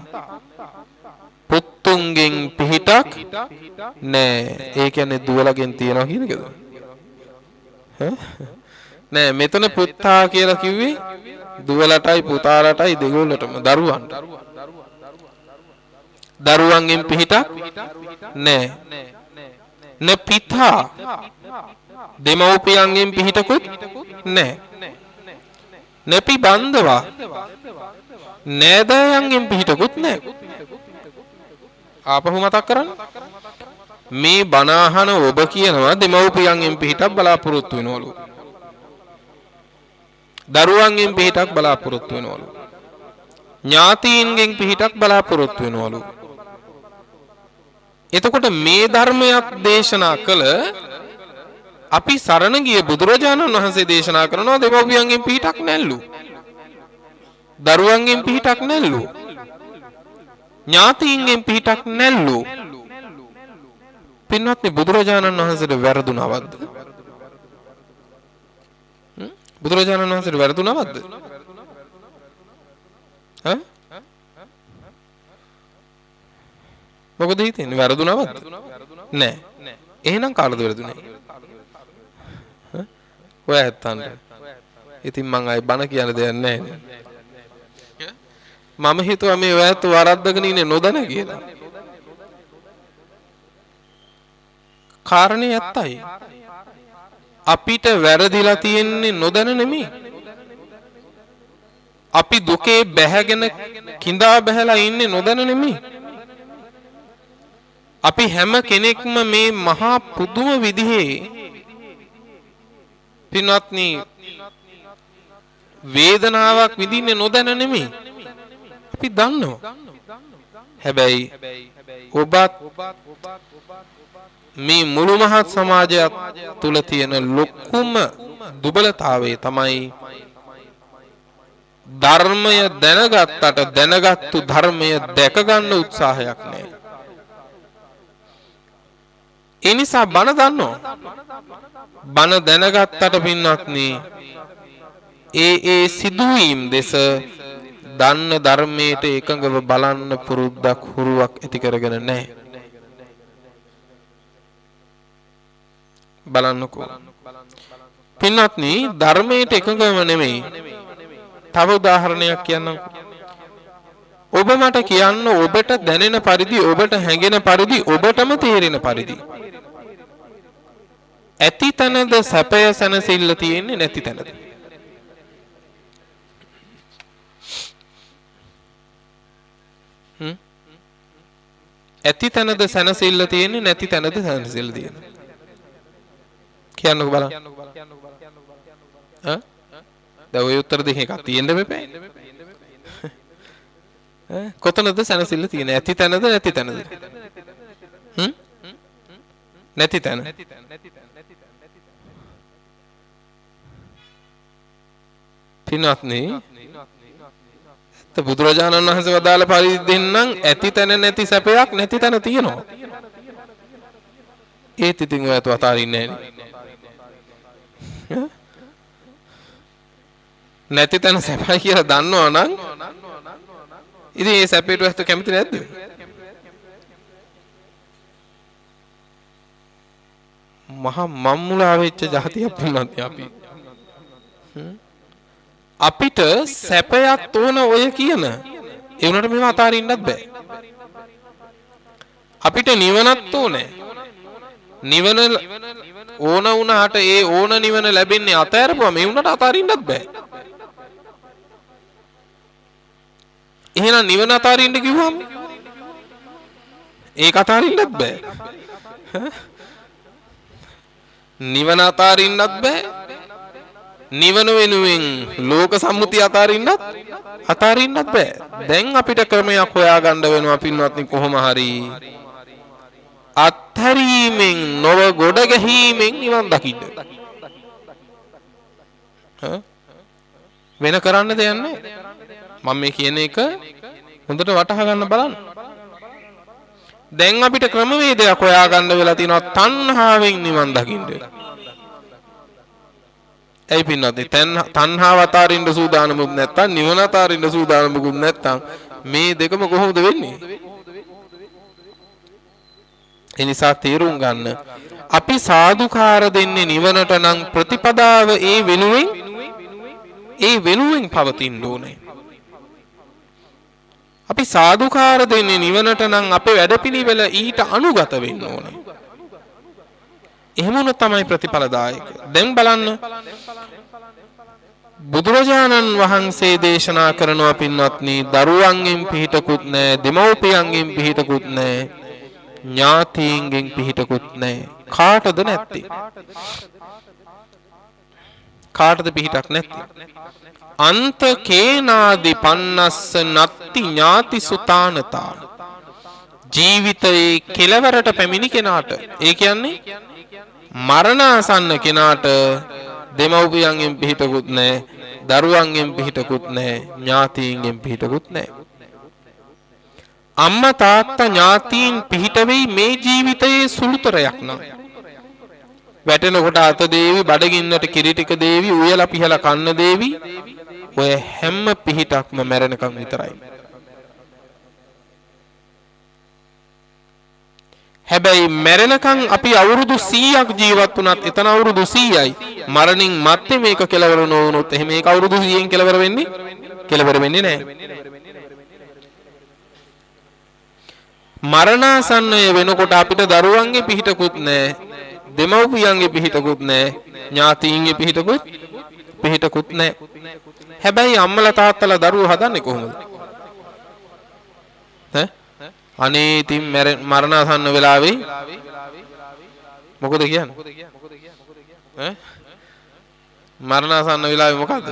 පුත්තුන්ගෙන් පිහිටක් නෑ. ඒ කියන්නේ දුවලගෙන් තියනවා කියන එකද? නෑ මෙතන පුත්තා කියලා කිව්වේ දුවලටයි පුතාලටයි දෙගොල්ලටම දරුවන්ට. දරුවන්ගෙන් පිහිටක් නෑ. න පිතා දෙමව්පියන්ගෙන් පිහිටකුත් නෑ. නපි බන්දවා නෑදෑයන්ගෙන් පිහිටකුත් නෑ. ආපහු මතක් කරන්න. මේ බණ අහන ඔබ කියනවා දෙමව්පියන්ගෙන් පිහිටක් බලාපොරොත්තු වෙනවලු. දරුවන්ගෙන් පිහිටක් බලාපොරොත්තු වෙනවලු. ඥාතීන්ගෙන් පිහිටක් බලාපොරොත්තු වෙනවලු. එතකොට මේ ධර්මයක් දේශනා කළ අපි සරණ ගිය බුදුරජාණන් වහන්සේ දේශනා කරනවා දෙමව්පියන්ගෙන් පිහිටක් නැල්ලු. දරුවන්ගෙන් පිහිටක් නැල්ලු. ඥාතීන්ගෙන් පිහිටක් නැල්ලු. පින්වත්නි බුදුරජාණන් වහන්සේට වැරදුනවද? බුදුරජාණන් වහන්සේට වැරදුනවද? මොකද හිතන්නේ වැරදුනවද? නෑ. එහෙනම් කාටද වැරදුනේ? ඔය ඇත්තන්ට. ඉතින් මං ආයි බණ කියන දෙයක් නැහැ නේ. මම හිතුවා මේ ඔයත් වරද්දගෙන ඉන්නේ නොදැන කියලා. කාරණේ ඇත්තයි. අපිට වැරදිලා තියෙන්නේ නොදැන නෙමෙයි. අපි දුකේ බැහැගෙන කිඳා බැහැලා ඉන්නේ නොදැන නෙමෙයි. අපි හැම කෙනෙක්ම මේ මහා පුදුම විදිහේ පින්වත්නි වේදනාවක් විඳින්නේ නොදැන නෙමෙයි. අපි දන්නවා. හැබැයි ඔබත් මේ මුළු මහත් සමාජයක් තුල තියෙන ලොකුම දුබලතාවය තමයි ධර්මය දැනගත්තට දැනගත්තු ධර්මය දැක ගන්න උත්සාහයක් නැහැ. ඒ නිසා බණ දන්නවා. බණ දැනගත්තට පින්වත්නි ඒ සිදුවීම් දෙස දන්න ධර්මයට එකඟව බලන්න පුරුද්දක් හුරුවක් ඇති කරගෙන නැහැ. බලන්නකෝ. පින්වත්නි ධර්මයට එකඟවම නෙමෙයි. තව උදාහරණයක් කියන්නම්. ඔබ මට කියන්න ඔබට දැනෙන පරිදි ඔබට හැඟෙන පරිදි ඔබටම තේරෙන පරිදි ඇති තැනද සැපය සැනසෙල්ල තියෙන්නේ නැති තැනද? ඇති තැනද සැනසෙල්ල තියෙන්නේ නැති තැනද සැනසෙල්ල තියෙන්නේ? කියන්නකෝ බලන්න. දැන් ඔය උත්තර දෙක එකක් තියෙන්න බෑ. කොතනද සැනසෙල්ල තියෙන්නේ? ඇති තැනද නැති තැනද? නැති තැන. පින්වත්නි බුදුරජාණන් වහන්සේ වදාළ පරිදි නම් ඇති තැන නැති සැපයක් නැති තැන තියෙනවා. ඒත් ඉතින් ඔයත් අතාරින්නේ නැහැ. නැති තැන සැපයි කියලා දන්නවා නම් ඉතින් ඒ සැපේට ඇත්ත කැමති නැද්ද? මහා මම්මුලා වෙච්ච જાතියක් වුණත් අපි. අපිට සැපයක් තෝන ඔය කියන ඒ උනට මේව අතාරින්නත් බෑ. අපිට නිවනත් ඕනේ. නිවන ඕන වුණාට ඒ ඕන නිවන ලැබෙන්නේ අතෑරපුවා මේ උනට අතාරින්නත් බෑ. එහෙනම් නිවන අතාරින්න කිව්වම ඒක අතාරින්නත් බෑ. නිවන අතාරින්නත් බෑ. නිවන වෙනුවෙන් ලෝක සම්මුතිය අතාරින්නත් බෑ. දැන් අපිට ක්‍රමයක් හොයාගන්න වෙනවා පින්වත්නි කොහොම හරි. අත්හැරීමෙන් නොව ගොඩ ගැහිීමෙන් නිවන් දකින්න. වෙන කරන්න දෙයක් නැහැ. මම මේ කියන එක හොඳට වටහා ගන්න බලන්න. දැන් අපිට ක්‍රමවේදයක් හොයාගන්න වෙලා තියෙනවා තණ්හාවෙන් නිවන් දකින්න. ඇයි පින්නත් තණ්හාව අතාරින්න සූදානමුත් නැත්තම් නිවන අතාරින්න සූදානමුත් නැත්තම් මේ දෙකම කොහොමද වෙන්නේ? ඒ නිසා තේරුම් ගන්න අපි සාදුකාර දෙන්නේ නිවනට නම් ප්‍රතිපදාව ඒ වෙනුවෙන් පවතින්න ඕනේ. අපි සාදුකාර දෙන්නේ නිවනට නම් අපේ වැඩපිළිවෙල ඊට අනුගත වෙන්න ඕනේ. එහෙම වුණොත් තමයි ප්‍රතිඵලදායක. දැන් බලන්න බුදුරජාණන් වහන්සේ දේශනා කරනවා පින්වත්නි දරුවන්ගෙන් පිහිටකුත් නැහැ, දෙමව්පියන්ගෙන් පිහිටකුත් නැහැ, ඥාතීන්ගෙන් පිහිටකුත් නැහැ. කාටද නැත්තේ? කාටද පිහිටක් නැත්තේ? අන්ත කේනාදි පන්නස්ස නත්ති ඥාති සුතානතා. ජීවිතයේ කෙලවරට පැමිණි කෙනාට, ඒ කියන්නේ මරණාසන්න කෙනාට දෙමව්පියන්ගෙන් පිහිටකුත් නැහැ, දරුවන්ගෙන් පිහිටකුත් නැහැ, ඥාතීන්ගෙන් පිහිටකුත් නැහැ. අම්මා තාත්තා ඥාතීන් පිහිට වෙයි මේ ජීවිතයේ සුළුතරයක් නම්. වැටෙනකොට අත දේවි, බඩගින්නට කිරි ටික දේවි, උයලා පිහලා කන්න දේවි, ඔය හැම පිහිටක්ම මැරෙනකම් විතරයි. හැබැයි මැරෙනකම් අපි අවුරුදු 100ක් ජීවත් වුණත් එතන අවුරුදු 100යි. මරණින් මත්තේ මේක කෙලවර නොවුනොත් එහෙම මේක අවුරුදු 100න් කෙලවර වෙන්නේ නැහැ. මරණාසන්නය වෙනකොට අපිට දරුවන්ගේ පිහිටකුත් නැහැ, දෙමව්පියන්ගේ පිහිටකුත් නැහැ, ඥාතීන්ගේ පිහිටකුත් නැහැ. හැබැයි අම්මලා තාත්තලා දරුවෝ හදන්නේ කොහොමද? අනේ ඉතින් මරණාසන්න වෙලාවේ මොකද කියන්නේ? මරණාසන්න වෙලාවේ මොකද්ද?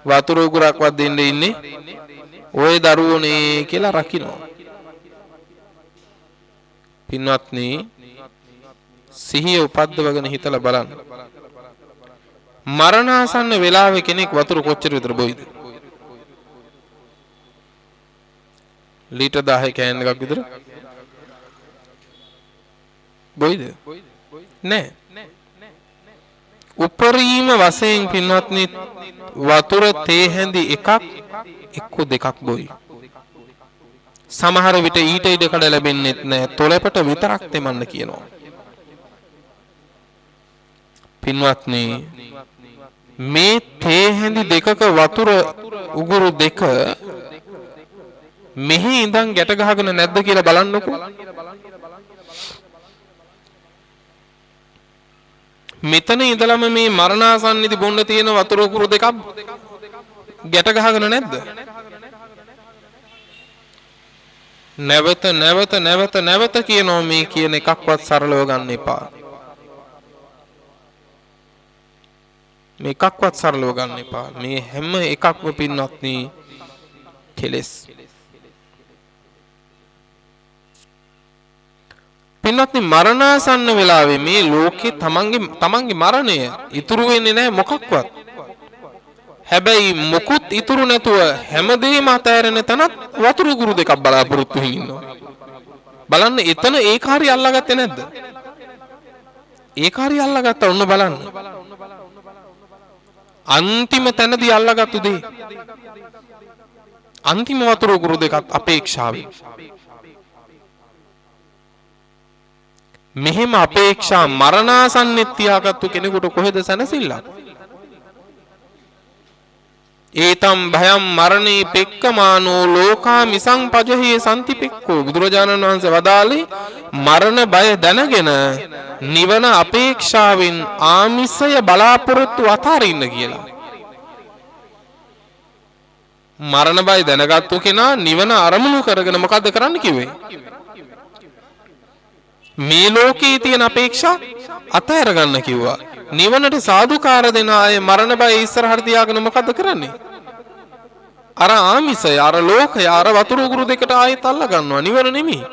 වතුර උගුරක්වත් දෙන්න ඉන්නේ ওই දරුවෝනේ කියලා රකින්න. පින්වත්නි සිහිය උපද්දවගෙන හිතලා බලන්න. මරණාසන්න වෙලාවේ කෙනෙක් වතුර කොච්චර විතර බොයිද? ලීටර් 10 කෑන් එකක් විතර බොයිද? නෑ. උපරිම වශයෙන් පින්වත්නි වතුර තේ හැඳි එකක් එක්ක දෙකක් බොයි. සමහර විට ඊට ඉඩ කඩ ලැබෙන්නේ නැහැ. තොලපට විතරක් තෙමන්න කියනවා. පින්වත්නි මේ තේ හැඳි දෙකක වතුර උගුරු දෙක මෙහි ඉඳන් ගැට ගහගෙන නැද්ද කියලා බලන්නකෝ. මෙතන ඉඳලම මේ මරණාසන්නිති බොන්න තියෙන වතුර උගුරු දෙකක් ගැට ගහගෙන නැද්ද? නැවත කියනවා මේ කියන එකක්වත් සරලව ගන්න එපා. මේ එකක්වත් සරලව ගන්න එපා. මේ හැම එකක්ම පින්වත්නි කෙලෙස්. පින්වත්නි මරණාසන්න වෙලාවේ මේ ලෝකේ තමන්ගේ මරණය ඉතුරු වෙන්නේ නැහැ මොකක්වත්. හැබැයි මොකුත් ඉතුරු නැතුව හැමදේම අතෑරෙන තැනත් වතුර උගුරු දෙකක් බලාපොරොත්තු වෙමින් ඉන්නවා. බලන්න එතන ඒ කාර්යය අල්ලාගත්තේ නැද්ද? ඒ කාර්යය අල්ලාගත්තා ඔන්න බලන්න. අන්තිම තැනදී අල්ලාගත්තු දේ. අන්තිම වතුර උගුරු දෙකත් අපේක්ෂාවෙන්. මෙහෙම අපේක්ෂා මරණාසන්නෙත් තියාගත්තු කෙනෙකුට කොහෙද සැනසෙල්ලක්? ඒතම් භයම් මරණේ පෙක්කමානෝ ලෝකා මිසං පජහේ සම්තිපෙක්කෝ. බුදුරජාණන් වහන්සේ වදාළේ මරණ බය දැනගෙන නිවන අපේක්ෂාවෙන් ආමිසය බලාපොරොත්තු අතාරින්න කියලා. මරණ බය දැනගත්තු කෙනා නිවන අරමුණු කරගෙන මොකද්ද කරන්න කිව්වේ? මේ ලෝකේ තියෙන අපේක්ෂා අතහැර ගන්න කිව්වා. නිවනට සාදුකාර දෙන අය මරණ බය ඉස්සරහට තියාගෙන මොකද්ද කරන්නේ? අර ආමිසය, අර ලෝකය, අර වතුර උගුරු දෙකට ආයෙත් අල්ල ගන්නවා. නිවන නෙමෙයි.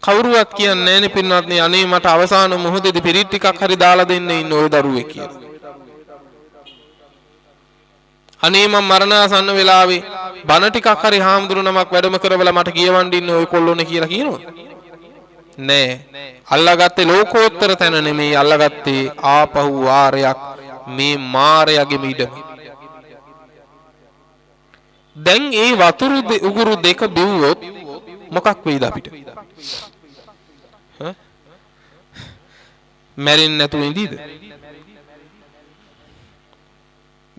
කවුරුවත් කියන්නේ නැනේ පින්වත්නි අනේ මට අවසාන මොහොතේදී පිරිත් ටිකක් හරි දාලා දෙන්න ඉන්න ওই දරුවෙක් කියලා. අනේ මම මරණාසන්න වෙලාවේ බණ ටිකක් හරි හාමුදුරු නමක් වැඩම කරවලා මට කියවන්න ඉන්න ওই කොල්ලෝනේ කියලා කියනවද? නෑ. අල්ලාගත්තේ ලෝකෝත්තර තැන නෙමෙයි, අල්ලාගත්තේ ආපහු වාරයක් මේ මාරයාගේ මිඩම. දැන් ඒ වතුර උගුරු දෙක බිව්වොත් මොකක් වෙයිද අපිට? මැරෙන්නේ නැතුව ඉඳීද?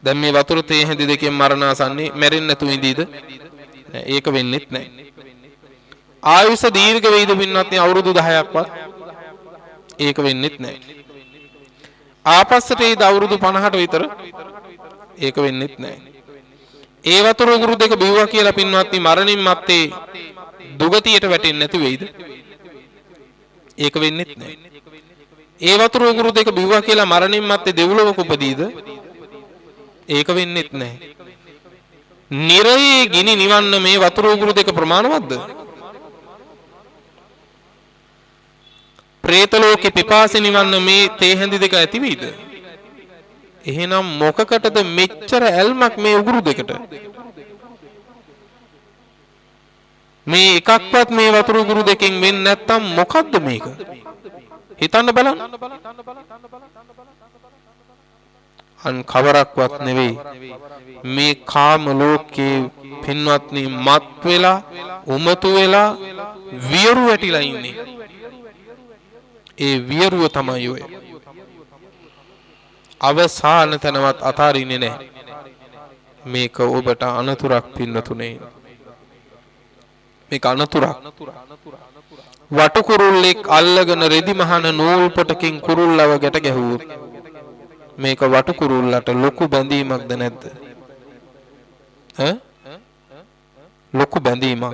දැන් මේ වතුර තේ හැඳි දෙකෙන් මරණාසන්නේ මැරෙන්නේ නැතුව ඉඳීද? නෑ, ඒක වෙන්නේත් නෑ. ආයුෂ දීර්ඝ වෙයිද පින්වත්නි අවුරුදු 10ක්වත්? ඒක වෙන්නේත් නෑ. ආපස්සට ඒද අවුරුදු 50ට විතර? ඒක වෙන්නේත් නෑ. ඒ වතුර උගුරු දෙක බිව්වා කියලා පින්වත්නි මරණින් මත්තේ දුගතියට වැටෙන්නේ නැති වෙයිද? ඒක වෙන්නේත් නෑ. ඒ වතුර උගුරු දෙක බිව්වා කියලා මරණින් මත්තේ දෙව්ලොවක උපදීද? ඒක වෙන්නේත් නැහැ. නිරයේ ගිනි නිවන්න මේ වතුර උගුරු දෙක ප්‍රමාණවත්ද? പ്രേත ලෝකේ පිපාසෙ නිවන්න මේ තේ හැඳි දෙක ඇති වෙයිද? එහෙනම් මොකකටද මෙච්චර ඇල්මක් මේ උගුරු දෙකට? මේ එකක්වත් මේ වතුර උගුරු දෙකෙන් වෙන්නේ නැත්තම් මොකද්ද මේක? හිතන්න බලන්න. අන් කවරක්වත් නෙවෙයි මේ කාම ලෝකේ පින්වත්නි මත් වෙලා උමතු වෙලා වියරු වැටිලා ඉන්නේ. ඒ වියරුව තමයි ඔය. අවසාන තැනවත් අතාරින්නේ නැහැ. මේක ඔබට අනතුරක් පින්නතුනේ. මේක අනතුරක්. වටු කුරුල්ලෙක් අල්ලගෙන රෙදි මහන නූල් පොටකින් කුරුල්ලව ගැට ගැහුවොත් මේක වටු කුරුල්ලට ලොකු බැඳීමක්ද නැද්ද? ලොකු බැඳීමක්.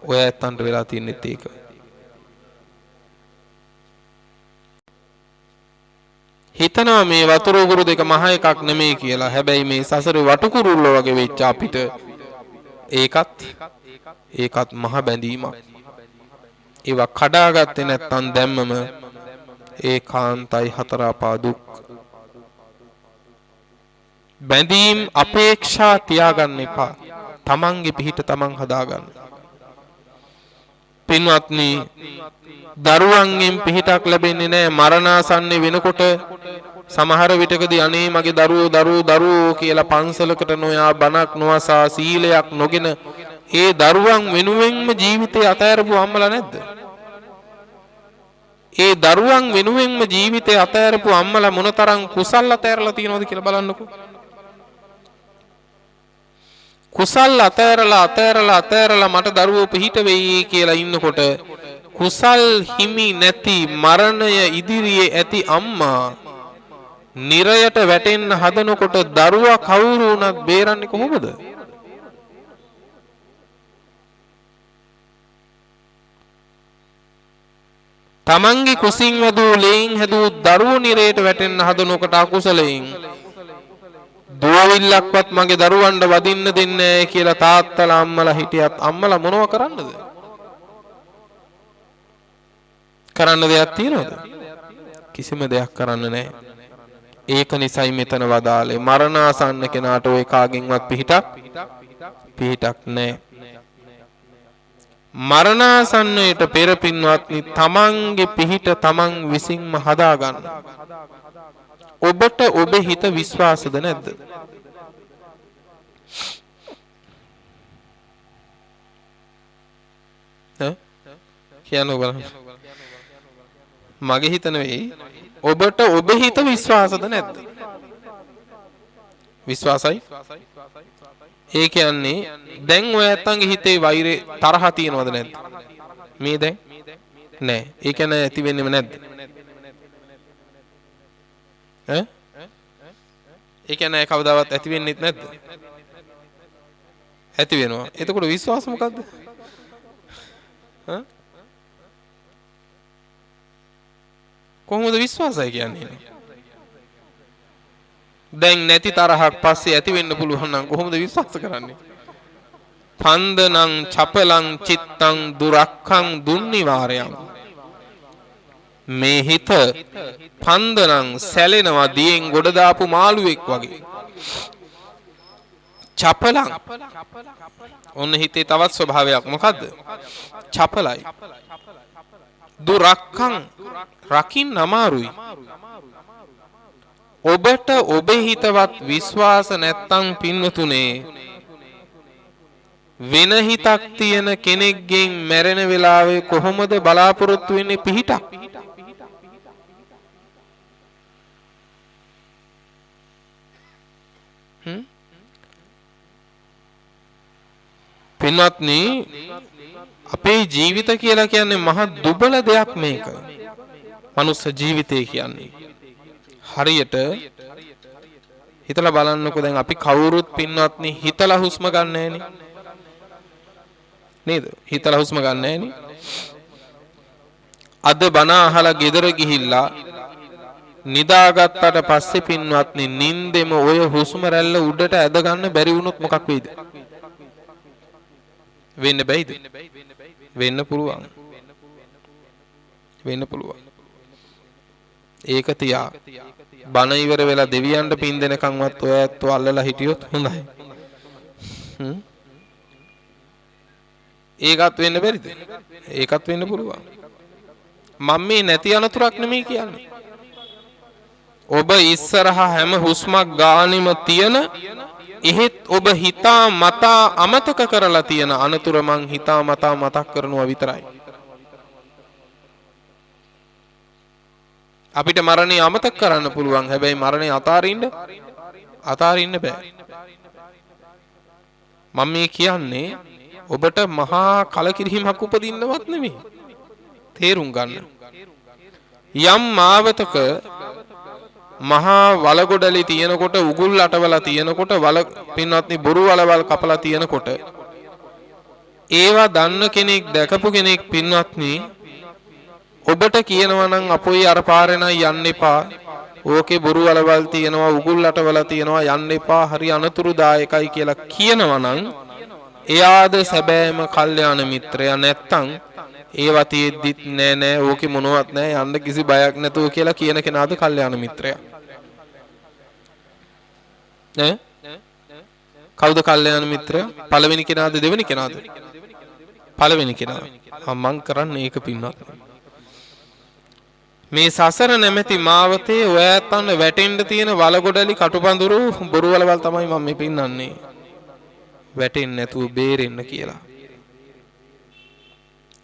ඔය ඇත්තන්ට වෙලා තින්නෙත් ඒක. හිතනවා මේ වතුර උගුරු දෙක මහ එකක් නෙමෙයි කියලා. හැබැයි මේ සසරේ වටු කුරුල්ල වගේ වෙච්ච අපිට ඒකත් මහ බැඳීමක්. ඒවා කඩාගත්තේ නැත්නම් දැම්මම ඒකාන්තයි හතර අපා දුක්. බැඳීම් අපේක්ෂා තියාගන්න එපා. තමන්ගේ පිහිට තමන් හදාගන්න. පින්වත්නි දරුවන්ගෙන් පිහිටක් ලැබෙන්නේ නැහැ. මරණාසන්න වෙනකොට සමහර විටකදී අනේ මගේ දරුවෝ කියලා පන්සලකට නොයා බණක් නොඅසා සීලයක් නොගෙන ඒ දරුවන් වෙනුවෙන්ම ජීවිතය අතහැරපු අම්මලා නැද්ද? ඒ දරුවන් වෙනුවෙන්ම ජීවිතය අතහැරපු අම්මලා මොනතරම් කුසල් අතහැරලා තියෙනවද කියලා බලන්නකෝ. කුසල් අතහැරලා මට දරුවෝ පිහිට වෙයි කියලා ඉන්නකොට කුසල් හිමි නැති මරණය ඉදිරියේ ඇති අම්මා නිරයට වැටෙන්න හදනකොට දරුවා කවුරු වුණත් බේරන්නේ කොහොමද? තමන්ගේ කුසින් වැදූ ලේන් හැදූ දරුවෝ නිරයට වැටෙන්න හදනකොට අකුසලයෙන් දුවවිල්ලක්වත් මගේ දරුවන්ට වදින්න දෙන්නේ නැහැ කියලා තාත්තලා අම්මලා හිටියත් අම්මලා මොනව කරන්නද? කරන්න දෙයක් තියනවද? කිසිම දෙයක් කරන්න නැහැ. ඒක නිසයි මෙතන වදාලේ මරණාසන්න කෙනාට ඔය කාගෙන්වත් පිහිටක් නැහැ. මරණාසන්නයට පෙර පින්වත්නි තමන්ගේ පිහිට තමන් විසින්ම හදාගන්න. ඔබට ඔබේ හිත විශ්වාසද නැද්ද? කියන්න බලන්න. මගේ හිත නෙවෙයි. ඔබට ඔබේ හිත විශ්වාසද නැද්ද? විශ්වාසයි. ඒ කියන්නේ දැන් ඔය ඇත්තන්ගේ හිතේ වෛරේ තරහ තියනවද නැද්ද? මේ දැන් නෑ. ඒ කියන්නේ ඇති වෙන්නේම නැද්ද? ඈ? ඒ කියන්නේ කවදාවත් ඇති වෙන්නේත් නැද්ද? ඇති වෙනවා. එතකොට විශ්වාස මොකද්ද? ඈ? කොහොමද විශ්වාසය කියන්නේ? දැන් නැති තරහක් පස්සේ ඇති වෙන්න පුළුවන් නම් කොහොමද විශ්වාස කරන්නේ? පන්දනං චපලං චිත්තං දුරක්ඛං දුන්නිවාරයං. මේ හිත පන්දනං සැලෙනවා දියෙන් ගොඩ දාපු මාළුවෙක් වගේ. චපලං ඔන්න හිතේ තවත් ස්වභාවයක් මොකද්ද? චපලයි. දුරක්ඛං රකින්න අමාරුයි. ඔබට ඔබේ හිතවත් විශ්වාස නැත්තම් පින්වතුනේ වෙන හිතක් තියෙන කෙනෙක්ගෙන් මැරෙන වෙලාවේ කොහොමද බලාපොරොත්තු වෙන්නේ පිහිටක්? පින්වත්නි අපේ ජීවිත කියලා කියන්නේ මහා දුබල දෙයක් මේක. මනුස්ස ජීවිතය කියන්නේ. හරියට හිතලා බලන්නකෝ දැන් අපි කවුරුත් පින්වත්නි හිතලා හුස්ම ගන්න නෑනේ. නේද? හිතලා හුස්ම ගන්න නෑනේ. අද බණ අහලා ගෙදර ගිහිල්ලා නිදාගත්තට පස්සේ පින්වත්නි නින්දෙම ඔය හුස්ම රැල්ල උඩට ඇද ගන්න බැරි වුණොත් මොකක් වෙයිද? වෙන්න බැයිද? වෙන්න පුළුවන්. වෙන්න පුළුවන්. ඒක තියා බණ ඉවර වෙලා දෙවියන්ට පින් දෙනකන්වත් ඔය ඇත්තෝ අල්ලලා හිටියොත් හොඳයි. ඒකත් වෙන්න බැරිද? ඒකත් වෙන්න පුළුවන්. මම මේ නැති අනතුරක් නෙමෙයි කියන්නේ. ඔබ ඉස්සරහා හැම හුස්මක් ගානෙම තියෙන එහෙත් ඔබ හිතා මතා අමතක කරලා තියෙන අනතුර මං හිතා මතා මතක් කරනවා විතරයි. අපිට මරණය අමතක කරන්න පුළුවන්. හැබැයි මරණය අතාරින්න බෑ. මම මේ කියන්නේ ඔබට මහා කලකිරීමක් උපදින්නවත් නෙමෙයි. තේරුම් ගන්න. යම් මාවතක මහා වලගොඩලි තියෙනකොට උගුල් අටවලා තියෙනකොට වල පින්වත්නි බොරු වලවල් කපලා තියෙනකොට ඒවා දන්න කෙනෙක් දැකපු කෙනෙක් පින්වත්නි ඔබට කියනවා නම් අපොයි අර පාරේ නම් යන්න එපා. ඕකේ බොරු වලවල් තියෙනවා උගුල් අටවලා තියෙනවා යන්න එපා. හරි අනතුරුදායකයි කියලා කියනවා නම් එයාද සැබෑම කල්යාණ මිත්‍රයා නැත්තම් ඒවා තියෙද්දිත් නෑ ඕකේ මොනවත් නෑ යන්න කිසි බයක් නැතුව කියලා කියන කෙනාද කල්යාණ මිත්‍රයා? ඈ කවුද කල්යාණ මිත්‍රයා? පළවෙනි කෙනාද දෙවෙනි කෙනාද? පළවෙනි කෙනා. මං කරන්නේ ඒක පින්වත්. මේ සසර නැමැති මාවතේ ඔයයන් වැටෙන්න තියෙන වලගොඩලි කටුපඳුරු බොරු වලවල් තමයි මම මේ පින්නන්නේ. වැටෙන්නේ නැතුව බේරෙන්න කියලා.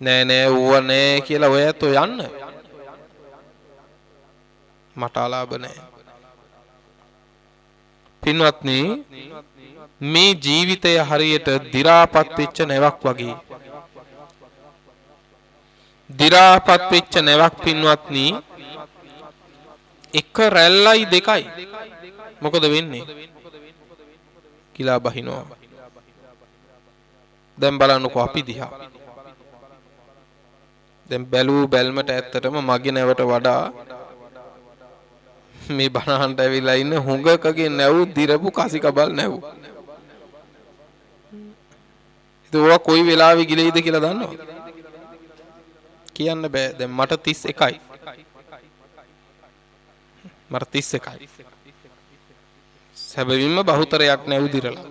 නෑ ඌව නෑ කියලා ඔයත් යන්න. මට අලාභ නෑ. පින්වත්නි මේ ජීවිතය හරියට දි รา පත් වෙච්ච නැවක් වගේ. දි รา පත් වෙච්ච නැවක් පින්වත්නි එක රැල්ලයි දෙකයි. මොකද වෙන්නේ? කිලා බහිනවා. දැන් බලන්නකෝ අපි දිහා. දැන් බැලූ බැල්මට ඇත්තටම මගේ නැවට වඩා මේ බනහන්ට ඇවිල්ලා ඉන්න හුඟකගේ නැව් දිරපු කසිකබල් නැව්. ඒක ඔය කොයි වෙලාවෙ ගිලෙයිද කියලා දන්නවද? කියන්න බෑ. දැන් මට 31යි. මට 31යි. සැබවින්ම බහුතරයක් නැව් දිරලා.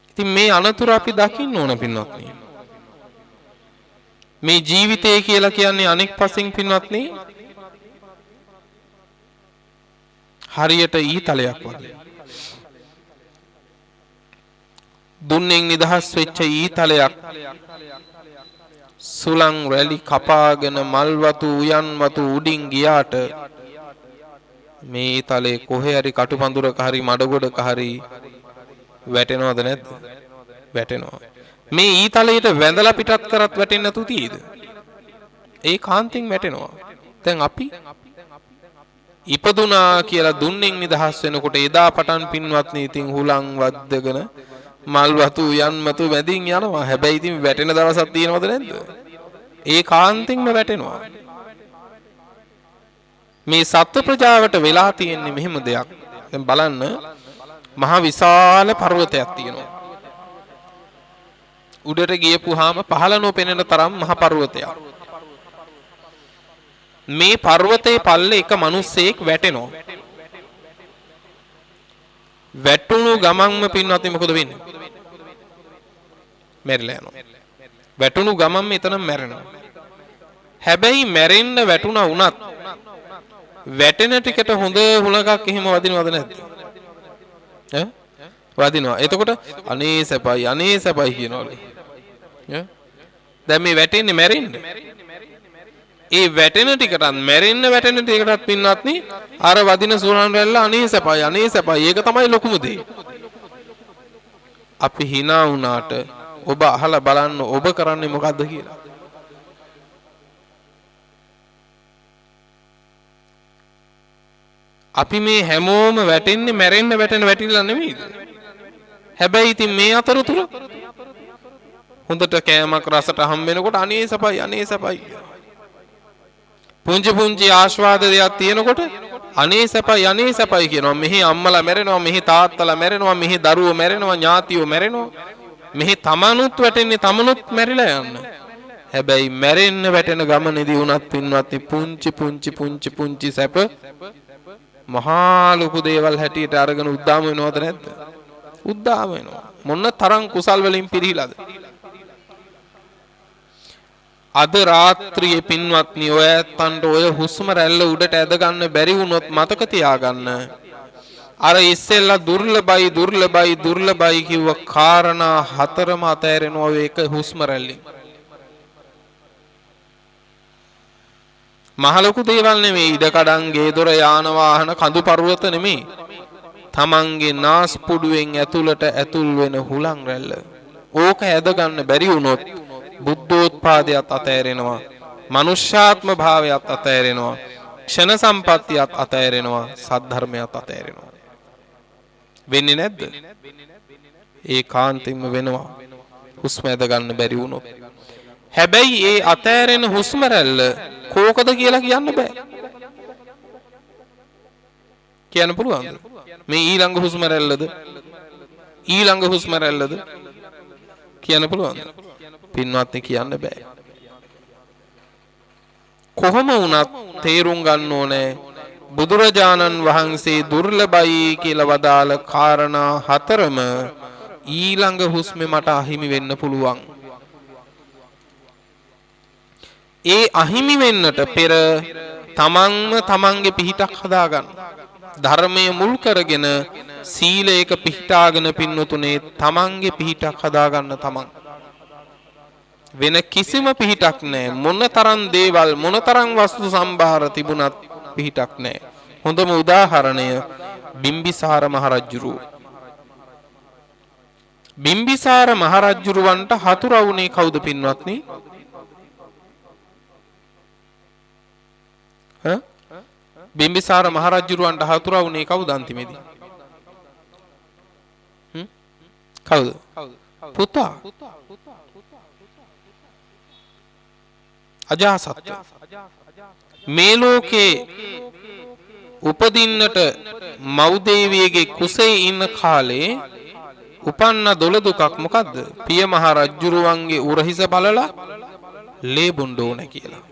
ඉතින් මේ අනතුර අපි දකින්න ඕන පින්වත්නි. මේ ජීවිතය කියලා කියන්නේ අනෙක් පසින් පින්වත්නි හරියට ඊතලයක් වගේ. දුන්නෙන් නිදහස් වෙච්ච ඊතලයක් සුලං රැලි කපාගෙන මල් වතු උයන් වතු උඩින් ගියාට මේ ඊතලේ කොහේ හරි කටුපඳුරක හරි මඩගොඩක හරි වැටෙනවද නැද්ද? වැටෙනවා. මේ ඊතලයට වැඳලා පිටත් කරත් වැටෙන්නේ නැතු තියෙද? ඒ කාන්තින් වැටෙනවා. දැන් අපි ඉපදුනා කියලා දුන්නෙන් නිදහස් වෙනකොට එදා පටන් පින්වත්නි ඉතින් හුලං වද්දගෙන මල් වතු යන් මතු වැදින් යනවා. හැබැයි ඉතින් වැටෙන දවසක් තියෙනවද නැද්ද? ඒ කාන්තින්ම වැටෙනවා. මේ සත්ත්ව ප්‍රජාවට වෙලා තියෙන්නේ මෙහෙම දෙයක්. දැන් බලන්න මහ විශාල පර්වතයක් තියෙනවා. උඩට ගියපුවාම පහළ නොපෙනෙන තරම් මහ පර්වතයක්. මේ පර්වතයේ පල්ලේ එක මිනිස්සෙක් වැටෙනවා. වැටුණු ගමන්ම පින්වත්නි මොකද වෙන්නේ? මැරිලා යනවා. වැටුණු ගමන්ම එතනම මැරෙනවා. හැබැයි මැරෙන්න වැටුණා වුණත් වැටෙන ටිකට හොඳ හුලඟක් එහෙම වදිනවද නැද්ද? ඈ? වදිනවා. එතකොට අනේ සැපයි කියනවලු. ඈ? දැන් මේ වැටෙන්නේ මැරෙන්න. ඒ වැටෙන ටිකටත් මැරෙන්න වැටෙන ටිකටත් පින්වත්නි අර වදින සුරන් රැල්ල අනේ සැපයි. ඒක තමයි ලොකුම දේ. අපි hina වුණාට ඔබ අහලා බලන්න ඔබ කරන්නේ මොකද්ද කියලා. අපි මේ හැමෝම වැටෙන්නේ මැරෙන්න වැටෙන වැටිලා නෙමෙයිද? හැබැයි ඉතින් මේ අතරතුර හොඳට කෑමක් රසට හම්බ වෙනකොට අනේ සපයි. පුංචි ආස්වාද දෙයක් තියෙනකොට අනේ සපයි කියනවා. මෙහි අම්මලා මැරෙනවා, මෙහි තාත්තලා මැරෙනවා, මෙහි දරුවෝ මැරෙනවා, ඥාතියෝ මැරෙනවා. මෙහි තමනුත් වැටෙන්නේ තමනුත් මැරිලා යන්න. හැබැයි මැරෙන්න වැටෙන ගමනේදී උනත් පින්වත්නි පුංචි සැප මහා ලොකු දේවල් හැටියට අරගෙන උද්දාම වෙනවද නැද්ද? උද්දාම වෙනවා. මොන තරම් කුසල් වලින් පිරීලාද? අද රාත්‍රියේ පින්වත්නි ඔය ඇත්තන්ට ඔය හුස්ම රැල්ල උඩට ඇද ගන්න බැරි වුණොත් මතක තියාගන්න. අර ඉස්සෙල්ලා දුර්ලභයි කිව්ව කාරණා හතරම අතෑරෙනවා ඔය එක හුස්ම රැල්ලෙන්. මහ ලොකු දේවල් නෙමෙයි. ඉඩකඩම්, ගේ දොර, යාන වාහන, කඳු පර්වත නෙමෙයි. තමන්ගේ නාස්පුඩුවෙන් ඇතුළට ඇතුල් වෙන හුලං රැල්ල. ඕක ඇද ගන්න බැරි වුණොත් බුද්ධෝත්පාදයට අතෑරෙනවා. මනුෂ්‍යාත්ම භාවයට අතෑරෙනවා. ක්ෂණ සම්පත්තියට අතෑරෙනවා. සද්ධර්මයට අතෑරෙනවා. වෙන්නේ නැද්ද? ඒ කාන්තින්ම වෙනවා. හුස්ම ඇද ගන්න බැරි වුණොත්. හැබැයි ඒ අතෑරෙන හුස්ම රැල්ල කෝකද කියලා කියන්න බෑ. කියන්න පුළුවන්ද? මේ ඊළඟ හුස්ම රැල්ලද? ඊළඟ හුස්ම රැල්ලද? කියන්න පුළුවන්ද? පින්වත්නි කියන්න බෑ. කොහොම වුණත් තේරුම් ගන්න ඕනේ බුදුරජාණන් වහන්සේ දුර්ලභයි කියලා වදාළ කාරණා හතරම ඊළඟ හුස්මේ මට අහිමි වෙන්න පුළුවන්. ඒ අහිමි වෙන්නට පෙර තමන්ම තමන්ගේ පිහිටක් හදාගන්න. ධර්මයේ මුල් කරගෙන සීලයක පිහිටාගෙන පින්නතුනේ තමන්ගේ පිහිටක් හදාගන්න තමන්. වෙන කිසිම පිහිටක් නැහැ. මොනතරම් දේවල් මොනතරම් වස්තු සම්භාර තිබුණත් පිහිටක් නැහැ. හොඳම උදාහරණය බිම්බිසාර මහරජුරුව. බිම්බිසාර මහරජුරුවන්ට හතුරා වුණේ කවුද පින්වත්නි? බිම්බිසාර මහරජුරුවන්ට හතුරා වුණේ කවුද අන්තිමේදී? කවුද? පුතා. අජාසත්. මේ ලෝකේ උපදින්නට මව්දේවියගේ කුසේ ඉන්න කාලේ උපන්න දොළදුකක් මොකද්ද? පිය මහ රජුරුවන්ගේ උරහිස බලලා ලේ බොන්න ඕන කියලා.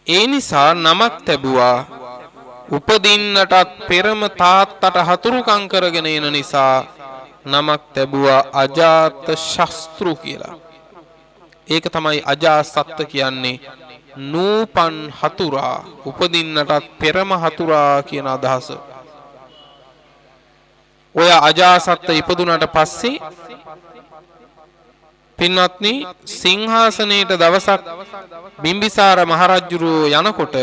ඒ නිසා නමක් තැබුවා. උපදින්නටත් පෙරම තාත්තට හතුරුකම් කරගෙන එන නිසා නමක් තැබුවා අජාත ශස්ත්‍රු කියලා. ඒක තමයි අජාසත් කියන්නේ. නූපන් හතුරා, උපදින්නටත් පෙරම හතුරා කියන අදහස. ඔය අජාසත් ඉපදුනට පස්සේ පින්වත්නි සිංහාසනයේට දවසක් බිම්බිසාර මහරජුරෝ යනකොට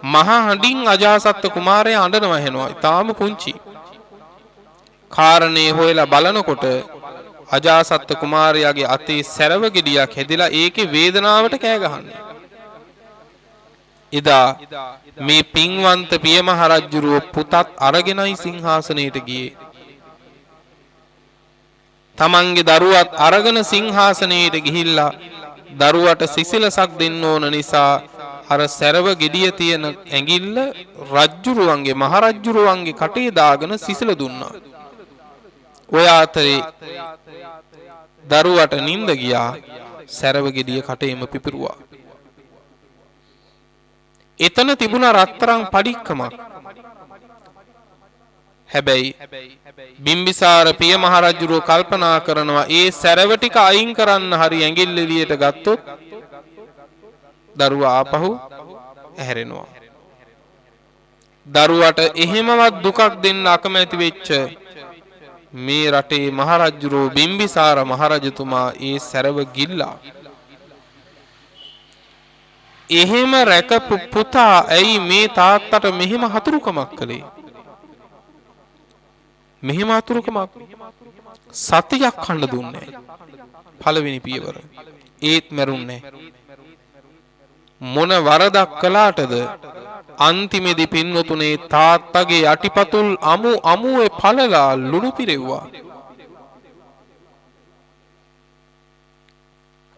මහා හඬින් අජාසත් කුමාරයා අඬනවා ඇහෙනවා. ඊටාම පුංචි. කාරණේ හොයලා බලනකොට අජාසත් කුමාරයාගේ අතේ සැරව ගෙඩියක් හැදිලා ඒකේ වේදනාවට කෑ ගහන්නේ. එදා මේ පින්වන්ත පිය මහරජුරෝ පුතත් අරගෙනයි සිංහාසනයට ගියේ. තමන්ගේ දරුවත් අරගෙන සිංහාසනයට ගිහිල්ලා දරුවට සිසිලසක් දෙන්න ඕන නිසා අර සැරව ගෙඩිය තියෙන ඇඟිල්ල රජ්ජුරුවන්ගේ මහරජ්ජුරුවන්ගේ කටේ දාගෙන සිසිල දුන්නා. ඔය අතරේ දරුවට නිින්ද ගියා. සැරව ගෙඩිය කටේම පිපිරුවා. එතන තිබුණා රත්තරන් පඩික්කමක්. හැබැයි බිම්බිසාර පිය මහරජුරෝ කල්පනා කරනවා ඒ සැරව ටික අයින් කරන්න හරි ඇඟිල්ල එළියට ගත්තොත් දරුවා ආපහු ඇහැරෙනවා. දරුවට එහෙමවත් දුකක් දෙන්න අකමැති වෙච්ච මේ රටේ මහරජුරෝ බිම්බිසාර මහරජතුමා ඒ සැරව ගිල්ලා. එහෙම රැකපු පුතා ඇයි මේ තාත්තට මෙහෙම හතුරුකමක් කළේ? මෙහෙම අතුරුකමක් සතියක් කන්න දුන්නේ පළවෙනි පියවර. ඒත් මරුන්නේ මොන වරදක් කළාටද? අන්තිමේදී පින්වතුනේ තාත්තගේ යටිපතුල් අමුවේ පළලා ලුණු පිරෙව්වා.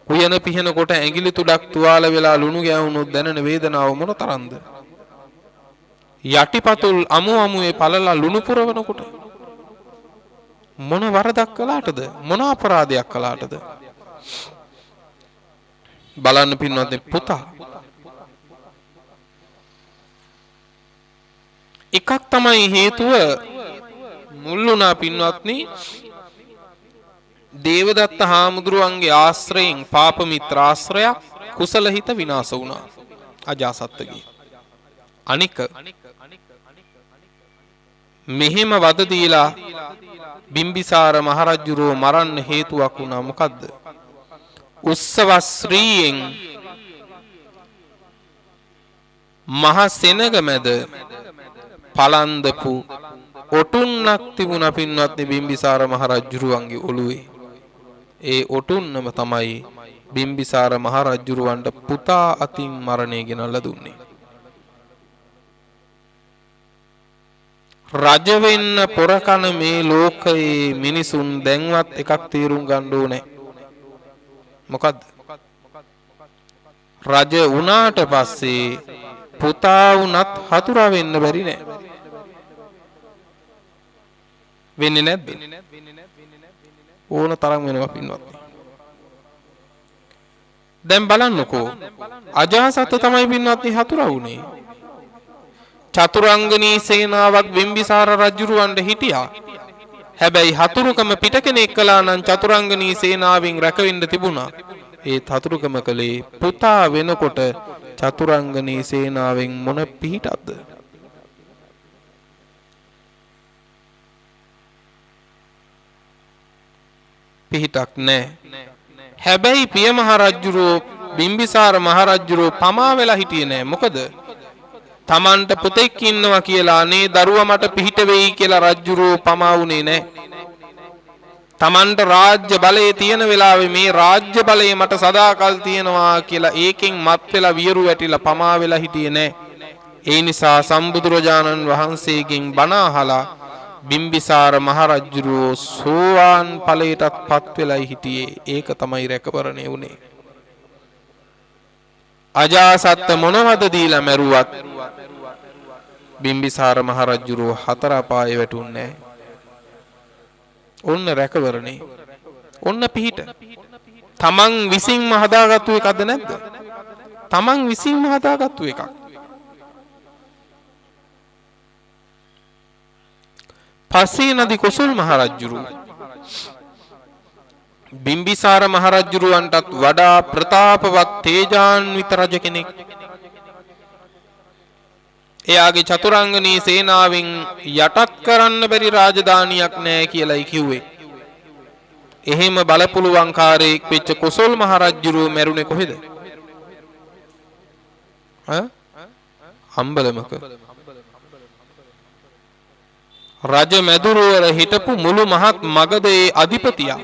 උයන පිහන කොට ඇඟිලි තුඩක් තුවාල වෙලා ලුණු ගෑවුනොත් දැනෙන වේදනාව මොන තරම්ද? යටිපතුල් අමුවේ පළලා ලුණු පුරවනකොට මොන වරදක් කළාටද? මොන අපරාධයක් කළාටද? බලන්න පින්වත්නි පුතා එකක් තමයි හේතුව මුල්ුණා පින්වත්නි දේවදත්ත හාමුදුරුවන්ගේ ආශ්‍රයෙන් පාප මිත්‍රාශ්‍රයක් කුසල හිත විනාශ වුණා අජාසත්තගේ. අනික මෙහෙම වද දීලා බිම්බිසාර මහරජුරෝ මරන්න හේතුවක් වුණා මොකද්ද? උත්සව ශ්‍රීයෙන් මහ සෙනග මැද පලන්දපු ඔටුන්නක් තිබුණා පින්වත්නි බිම්බිසාර මහරජුරුවන්ගේ ඔළුවේ. ඒ ඔටුන්නම තමයි බිම්බිසාර මහරජුරුවන්ට පුතා අතින් මරණය ගෙනල්ලා දුන්නේ. රජ වෙන්න පොරකන මේ ලෝකයේ මිනිසුන් දැන්වත් එකක් තීරුම් ගන්න ඕනේ. මොකද්ද? රජ වුණාට පස්සේ පුතා වුණත් හතුරා වෙන්න බැරි නෑ. වෙන්නේ නැද්ද? ඕන තරම් වෙනවා පින්වත්නි. දැන් බලන්නකෝ අජාසත් තමයි පින්වත්නි හතුරා වුණේ. චතුරංගනී සේනාවක් බිම්බිසාර රජුරවන්ට හිටියා. හැබැයි හතුරුකම පිට කෙනෙක් කළා නම් චතුරංගනී සේනාවෙන් රැකවෙන්න තිබුණා. ඒ හතුරුකම කළේ පුතා වෙනකොට චතුරංගනී සේනාවෙන් මොන පිහිටක්ද? පිහිටක් නැහැ. හැබැයි පිය මහරජුරෝ බිම්බිසාර මහරජුරෝ පමා වෙලා හිටියේ නැහැ. මොකද තමන්ට පුතෙක් ඉන්නවා කියලා අනේ දරුවා මට පිහිට වෙයි කියලා රජුරෝ පමා වුණේ නැහැ. තමන්ට රාජ්‍ය බලය තියෙන වෙලාවේ මේ රාජ්‍ය බලය මට සදාකල් තියෙනවා කියලා ඒකෙන් මත් වෙලා වියරු වැටිලා පමා වෙලා හිටියේ නැහැ. ඒ නිසා සම්බුදුරජාණන් වහන්සේගෙන් බණ අහලා බිම්බිසාර මහරජුරෝ සෝවාන් ඵලයටත් පත් වෙලයි හිටියේ. ඒක තමයි රැකවරණය වුණේ. අජාසත් මොනවද දීලා මැරුවත් බිම්බිසාර මහරජුරෝ හතර අපායේ වැටුන්නේ නැහැ. ඔන්න රැකවරණේ. ඔන්න පිහිට. තමන් විසින්ම හදාගත්තු එකක්ද නැද්ද? තමන් විසින්ම හදාගත්තු එකක්. පස්සේ නදි කොසල් මහරජුරෝ බිම්බිසාර මහරජුරවන්ටත් වඩා ප්‍රතාපවත් තේජාන්විත රජ කෙනෙක්. එයාගේ චතුරංගනී සේනාවෙන් යටත් කරන්න බැරි රාජධානියක් නැහැ කියලායි කිව්වේ. එහෙම බලපුලුවන්කාරයෙක් වෙච්ච කොසල් මහ රජුරුව මැරුණේ කොහෙද? අම්බලමක. රජ මැදුරවර හිටපු මුළු මහත් මගධයේ අධිපතියා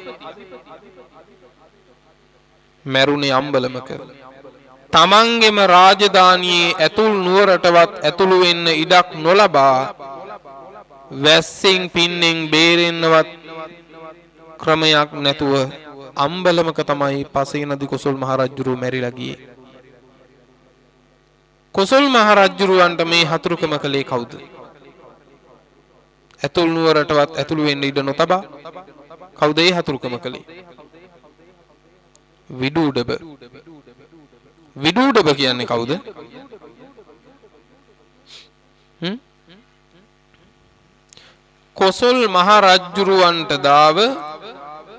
මැරුණේ අම්බලමක. තමන්ගේම රාජධානියේ ඇතුල් නුවරටවත් ඇතුළු වෙන්න ඉඩක් නොලබා වැස්සෙන් පින්නෙන් බේරෙන්නවත් ක්‍රමයක් නැතුව අම්බලමක තමයි පසේනදි කොසල් මහ රජුරුව මැරිලා ගියේ. කොසල් මහ රජුරුවන්ට මේ හතුරුකම කළේ කවුද? ඇතුල් නුවරටවත් ඇතුළු වෙන්න ඉඩ නොතබා කවුද ඒ හතුරුකම කළේ? විඩූඩබ. විඩූඩබ කියන්නේ කවුද? කොසල් මහ රජුරුවන්ට දාව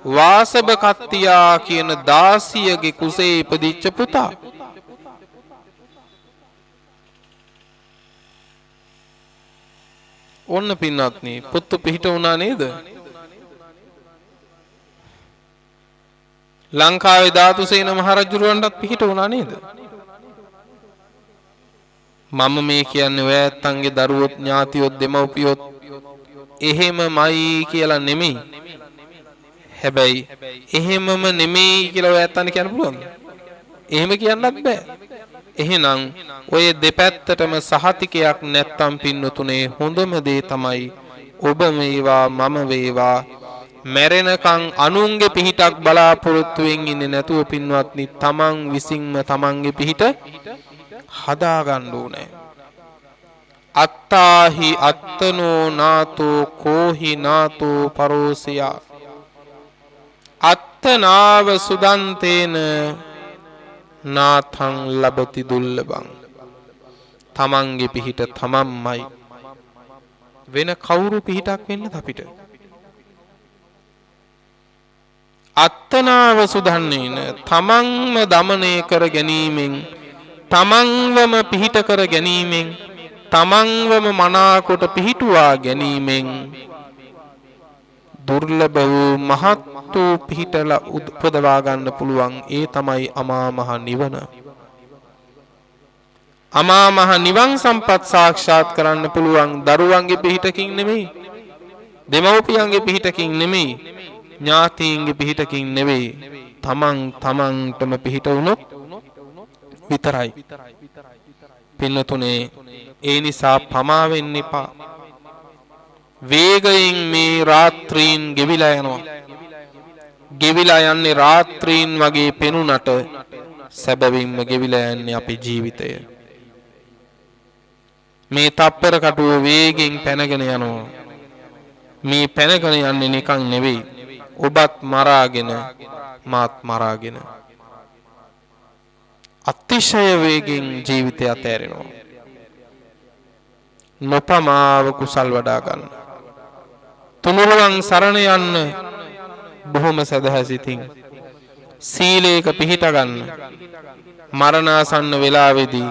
වාසබ කත්තියා කියන දාසියගේ කුසේ ඉපදිච්ච පුතා. ඔන්න පින්වත්නි පුතු පිහිට වුණා නේද? ලංකාවේ ධාතුසේන මහ රජුරවන්ටත් පිහිට වුණා නේද? මම මේ කියන්නේ ඔය ඇත්තන්ගේ දරුවොත් ඥාතියොත් දෙමව්පියොත් එහෙමමයි කියලා නෙමෙයි. හැබැයි එහෙමම නෙමෙයි කියලා ඔය ඇත්තන් කියන්න පුළුවන්ද? එහෙම කියන්නත් බෑ. එහෙනම් ඔය දෙපැත්තටම සහතිකයක් නැත්තම් පින්නතුනේ හොඳම දේ තමයි ඔබ වේවා මම වේවා මැරෙනකන් අනුන්ගේ පිහිටක් බලාපොරොත්තුෙන් ඉන්නේ නැතුව පින්වත්නි තමන් විසින්ම තමන්ගේ පිහිට හදා ගන්න ඕනේ. අත්තාහි අත්තනෝ නාතෝ කෝහි නාතෝ පරෝසියා අත්තනාව සුදන්තේන නාතං ලබති දුල්ලබං. තමන්ගේ පිහිට තමන්මයි, වෙන කවුරු පිහිටක් වෙන්නද අපිට? අත්තනාව සුදන්නේන තමන්ම දමනය කර ගැනීමෙන්, තමන්වම පිහිට කර ගැනීමෙන්, තමන්වම මනාකොට පිහිටුවා ගැනීමෙන් දුර්ලභ වූ මහත් වූ පිහිටල උපදවා ගන්න පුළුවන්. ඒ තමයි අමා මහ නිවන. අමා මහ නිවන් සම්පත් සාක්ෂාත් කරන්න පුළුවන් දරුවන්ගේ පිහිටකින් නෙමෙයි, දෙමව්පියන්ගේ පිහිටකින් නෙමෙයි, ඥාතීන්ගේ පිහිටකින් නෙවෙයි, තමන්ටම පිහිට වුණොත් විතරයි. පින්නතුනේ ඒ නිසා පමා වෙන්න එපා. වේගයෙන් මේ රාත්‍රීන් ගෙවිලා යනවා. ගෙවිලා යන්නේ රාත්‍රීන් වගේ පෙනුනට සැබවින්ම ගෙවිලා යන්නේ අපේ ජීවිතය. මේ තප්පර කටුව වේගෙන් පැනගෙන යනවා. මේ පැනගෙන යන්නේ නිකන් නෙවෙයි, ඔබත් මරාගෙන මාත් මරාගෙන අතිශය වේගෙන් ජීවිතය අතෑරෙනවා. නොපමාව කුසල් වඩා ගන්න, තුනුරුවන් සරණ යන්න බොහොම සදහසිතින් සීලයක පිහිට ගන්න. මරණාසන්න වෙලාවේදී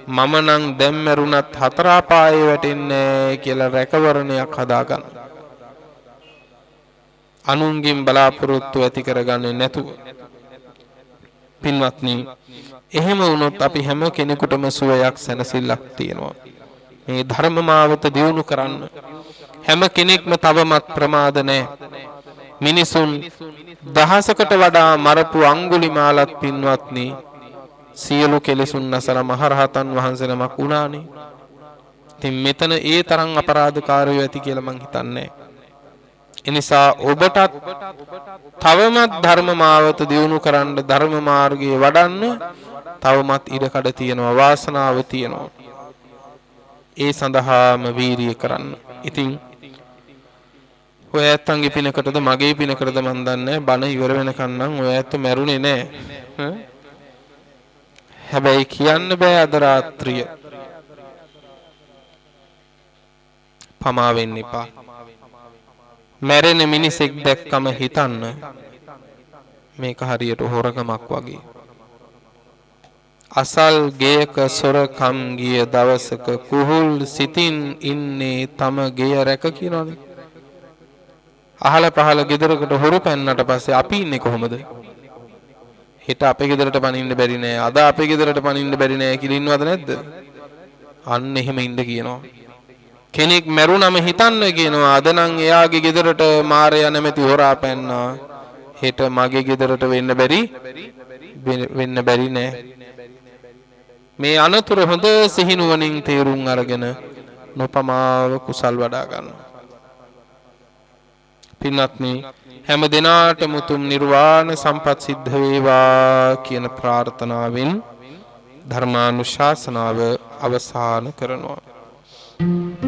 මම නම් දැන් මරුණත් හතර පායේ වැටෙන්නේ කියලා රැකවරණයක් හදාගන්න. අනුන්ගෙන් බලාපොරොත්තු ඇති කරගන්නේ නැතුව. පින්වත්නි, එහෙම වුණොත් අපි හැම කෙනෙකුටම සුවයක් සැනසෙල්ලක් තියෙනවා. මේ ධර්ම මාවත දියුණු කරන්න හැම කෙනෙක්ම තවමත් ප්‍රමාද නැහැ. මිනිසුන් දහසකට වඩා මරපු අඟුලිමාලත් පින්වත්නි සියලු කෙලෙසුන් නැසලා මහරහතන් වහන්සේ නමක් වුණානේ. ඉතින් මෙතන ඒ තරම් අපරාධකාරයෝ ඇති කියලා මං හිතන්නේ. එනිසා ඔබටත් තවමත් ධර්ම මාවත දියුණු කරන්න, ධර්ම මාර්ගයේ වඩන්න තවමත් ඉඩකඩ තියෙනවා, වාසනාව තියෙනවා. ඒ සඳහාම වීරිය කරන්න. ඉතින් ඔය ඇත්තන්ගේ පිනකටද මගේ පිනකටද මන් දන්නේ, බණ ඉවර වෙනකන් නම් ඔය ඇත්ත මැරුණේ නැහැ. හැබැයි කියන්න බෑ අද රාත්‍රිය. පමා වෙන්න එපා. මැරෙන මිනිසෙක් දැක්කම හිතන්න මේක හරියට හොරකමක් වගේ. අසල් ගෙයක සොරකම් ගිය දවසක කුහුල් සිතින් ඉන්නේ තම ගෙය රැක කියනවනේ. අහල පහල ගෙදරකට හොරු පැන්නට පස්සේ අපි ඉන්නේ කොහොමද? හිත අපේ ගෙදරට පනින්න බැරි නෑ. අද අපේ ගෙදරට පනින්න බැරි නෑ කියලා ඉන්නවද නැද්ද? අන්න එහෙම ඉන්න කියනවා. කෙනෙක් මැරුණම හිතන්න කියනවා අද නම් එයාගේ ගෙදරට මාරයා නැමැති හොරා පැන්නා. හෙට මගේ ගෙදරට වෙන්න බැරි නෑ. මේ අනතුර හොඳ සිහිනුවණින් තේරුම් අරගෙන නොපමාව කුසල් වඩා ගන්නවා. පින්වත්නි හැම දිනාටම උතුම් නිර්වාණ සම්පත් සිද්ධ වේවා කියන ප්‍රාර්ථනාවෙන් ධර්මානුශාසනාව අවසන් කරනවා.